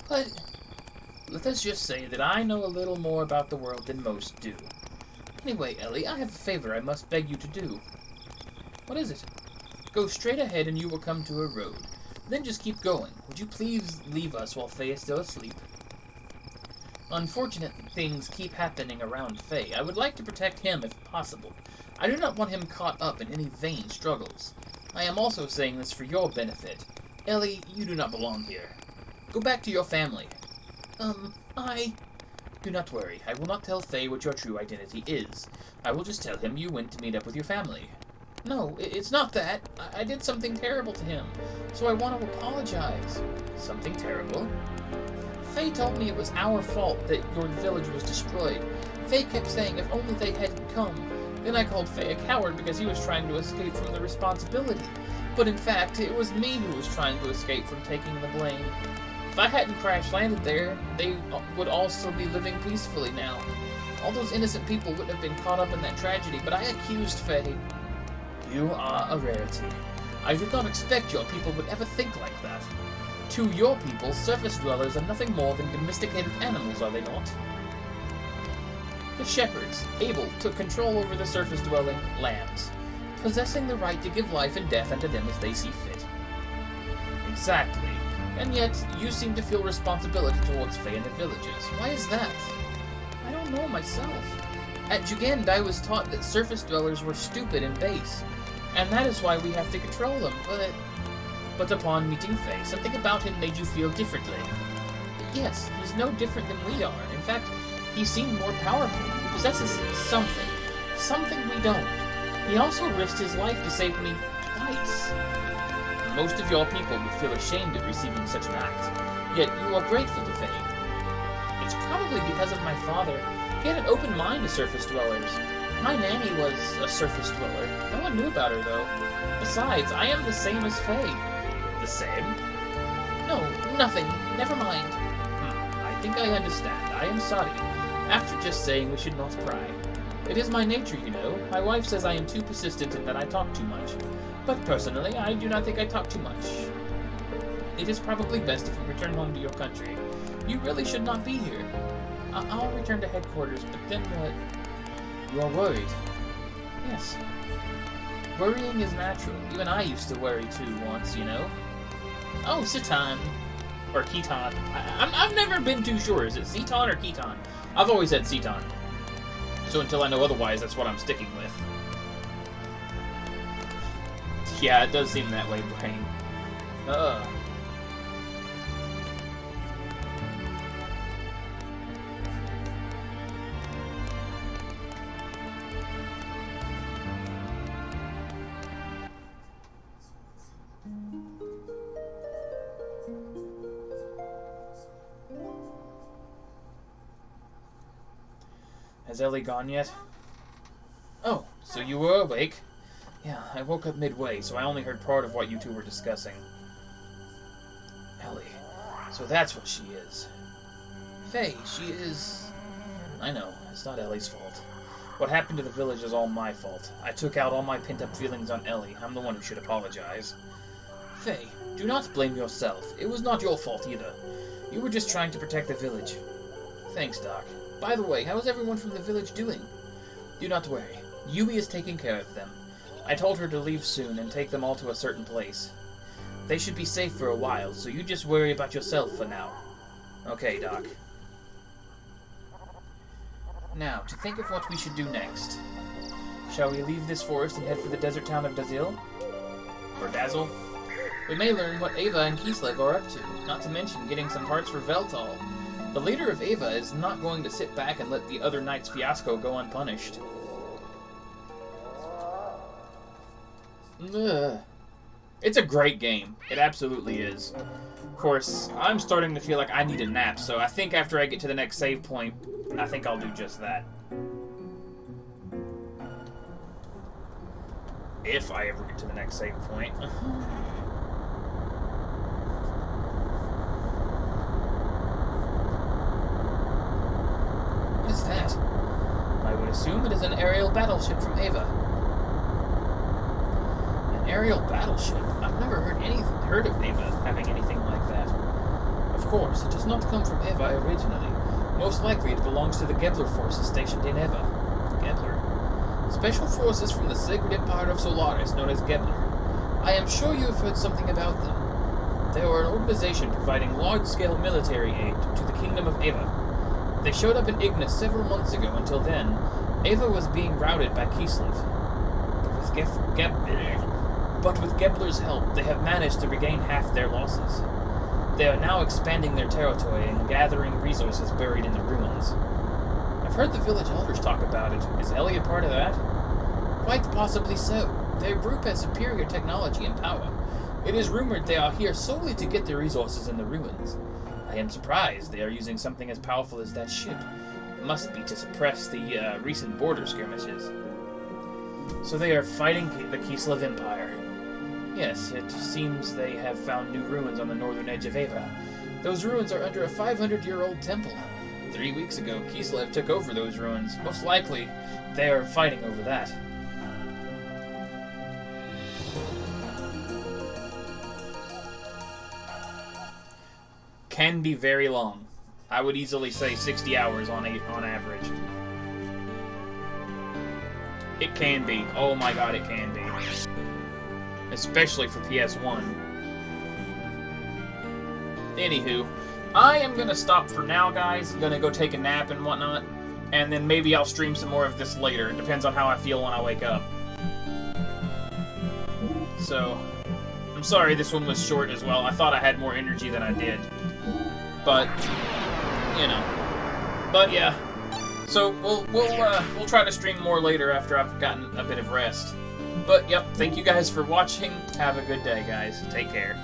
But let us just say that I know a little more about the world than most do. Anyway, Ellie, I have a favor I must beg you to do. What is it? Go straight ahead and you will come to a road. Then just keep going. Would you please leave us while Faye is still asleep? Unfortunate things keep happening around Faye. I would like to protect him if possible. I do not want him caught up in any vain struggles. I am also saying this for your benefit. Ellie, you do not belong here. Go back to your family. Do not worry. I will not tell Faye what your true identity is. I will just tell him you went to meet up with your family. No, it's not that. I did something terrible to him, so I want to apologize. Something terrible? Faye told me it was our fault that your village was destroyed. Faye kept saying if only they hadn't come. Then I called Faye a coward because he was trying to escape from the responsibility. But in fact, it was me who was trying to escape from taking the blame. If I hadn't crash-landed there, they would all still be living peacefully now. All those innocent people wouldn't have been caught up in that tragedy, but I accused Faye. You are a rarity. I did not expect your people would ever think like that. To your people, surface dwellers are nothing more than domesticated animals, are they not? The shepherds, able to control over the surface-dwelling lambs, possessing the right to give life and death unto them as they see fit. Exactly. And yet, you seem to feel responsibility towards Faye and the villagers. Why is that? I don't know myself. At Jugend, I was taught that surface dwellers were stupid and base, and that is why we have to control them, But upon meeting Faye, something about him made you feel differently. Yes, he's no different than we are. In fact, he seemed more powerful. He possesses something. Something we don't. He also risked his life to save me twice. Most of your people would feel ashamed at receiving such an act, yet you are grateful to Faye. It's probably because of my father. He had an open mind to surface dwellers. My nanny was a surface dweller. No one knew about her, though. Besides, I am the same as Faye. The same? No, nothing. Never mind. I think I understand. I am sorry. After just saying we should not pry. It is my nature, you know. My wife says I am too persistent and that I talk too much. But personally, I do not think I talk too much. It is probably best if you return home to your country. You really should not be here. I'll return to headquarters, but then what? You are worried. Yes. Worrying is natural. Even I used to worry too once, you know. Oh, Citan. Or Keton. I've never been too sure. Is it Ceton or Keton? I've always said Ceton. So until I know otherwise, that's what I'm sticking with. Yeah, it does seem that way, Brain. Has Ellie gone yet? Oh, so you were awake? Yeah, I woke up midway, so I only heard part of what you two were discussing. Ellie. So that's what she is. Faye, she is... I know, it's not Ellie's fault. What happened to the village is all my fault. I took out all my pent-up feelings on Ellie. I'm the one who should apologize. Faye, do not blame yourself. It was not your fault either. You were just trying to protect the village. Thanks, Doc. By the way, how is everyone from the village doing? Do not worry. Yui is taking care of them. I told her to leave soon and take them all to a certain place. They should be safe for a while, so you just worry about yourself for now. Okay, Doc. Now, to think of what we should do next. Shall we leave this forest and head for the desert town of Dazil? Or Dazzle? We may learn what Ava and Kislev are up to, not to mention getting some parts for Veltal. The leader of Ava is not going to sit back and let the other knight's fiasco go unpunished. Ugh. It's a great game. It absolutely is. Of course, I'm starting to feel like I need a nap, so I think after I get to the next save point, I think I'll do just that. If I ever get to the next save point. What is that? I would assume it is an aerial battleship from Ava. An aerial battleship? I've never heard of Ava having anything like that. Of course, it does not come from Ava originally. Most likely it belongs to the Gebler forces stationed in Eva. Gebler? Special forces from the Sacred Empire of Solaris known as Gebler. I am sure you have heard something about them. They are an organization providing large-scale military aid to the Kingdom of Eva. They showed up in Ignis several months ago. Until then, Ava was being routed by Kislev. But with Gebler's help, they have managed to regain half their losses. They are now expanding their territory and gathering resources buried in the ruins. I've heard the village elders talk about it. Is Ellie a part of that? Quite possibly so. Their group has superior technology and power. It is rumored they are here solely to get their resources in the ruins. I am surprised they are using something as powerful as that ship. It must be to suppress the recent border skirmishes. So they are fighting the Kislev Empire. Yes, it seems they have found new ruins on the northern edge of Ava. Those ruins are under a 500-year-old temple. 3 weeks ago, Kislev took over those ruins. Most likely, they are fighting over that. Can be very long. I would easily say 60 hours on average. It can be. Oh my god, it can be. Especially for PS1. Anywho, I am gonna stop for now, guys. I'm gonna go take a nap and whatnot. And then maybe I'll stream some more of this later. It depends on how I feel when I wake up. So, I'm sorry this one was short as well. I thought I had more energy than I did. But, you know. But yeah. So we'll try to stream more later after I've gotten a bit of rest. But yep, thank you guys for watching. Have a good day, guys. Take care.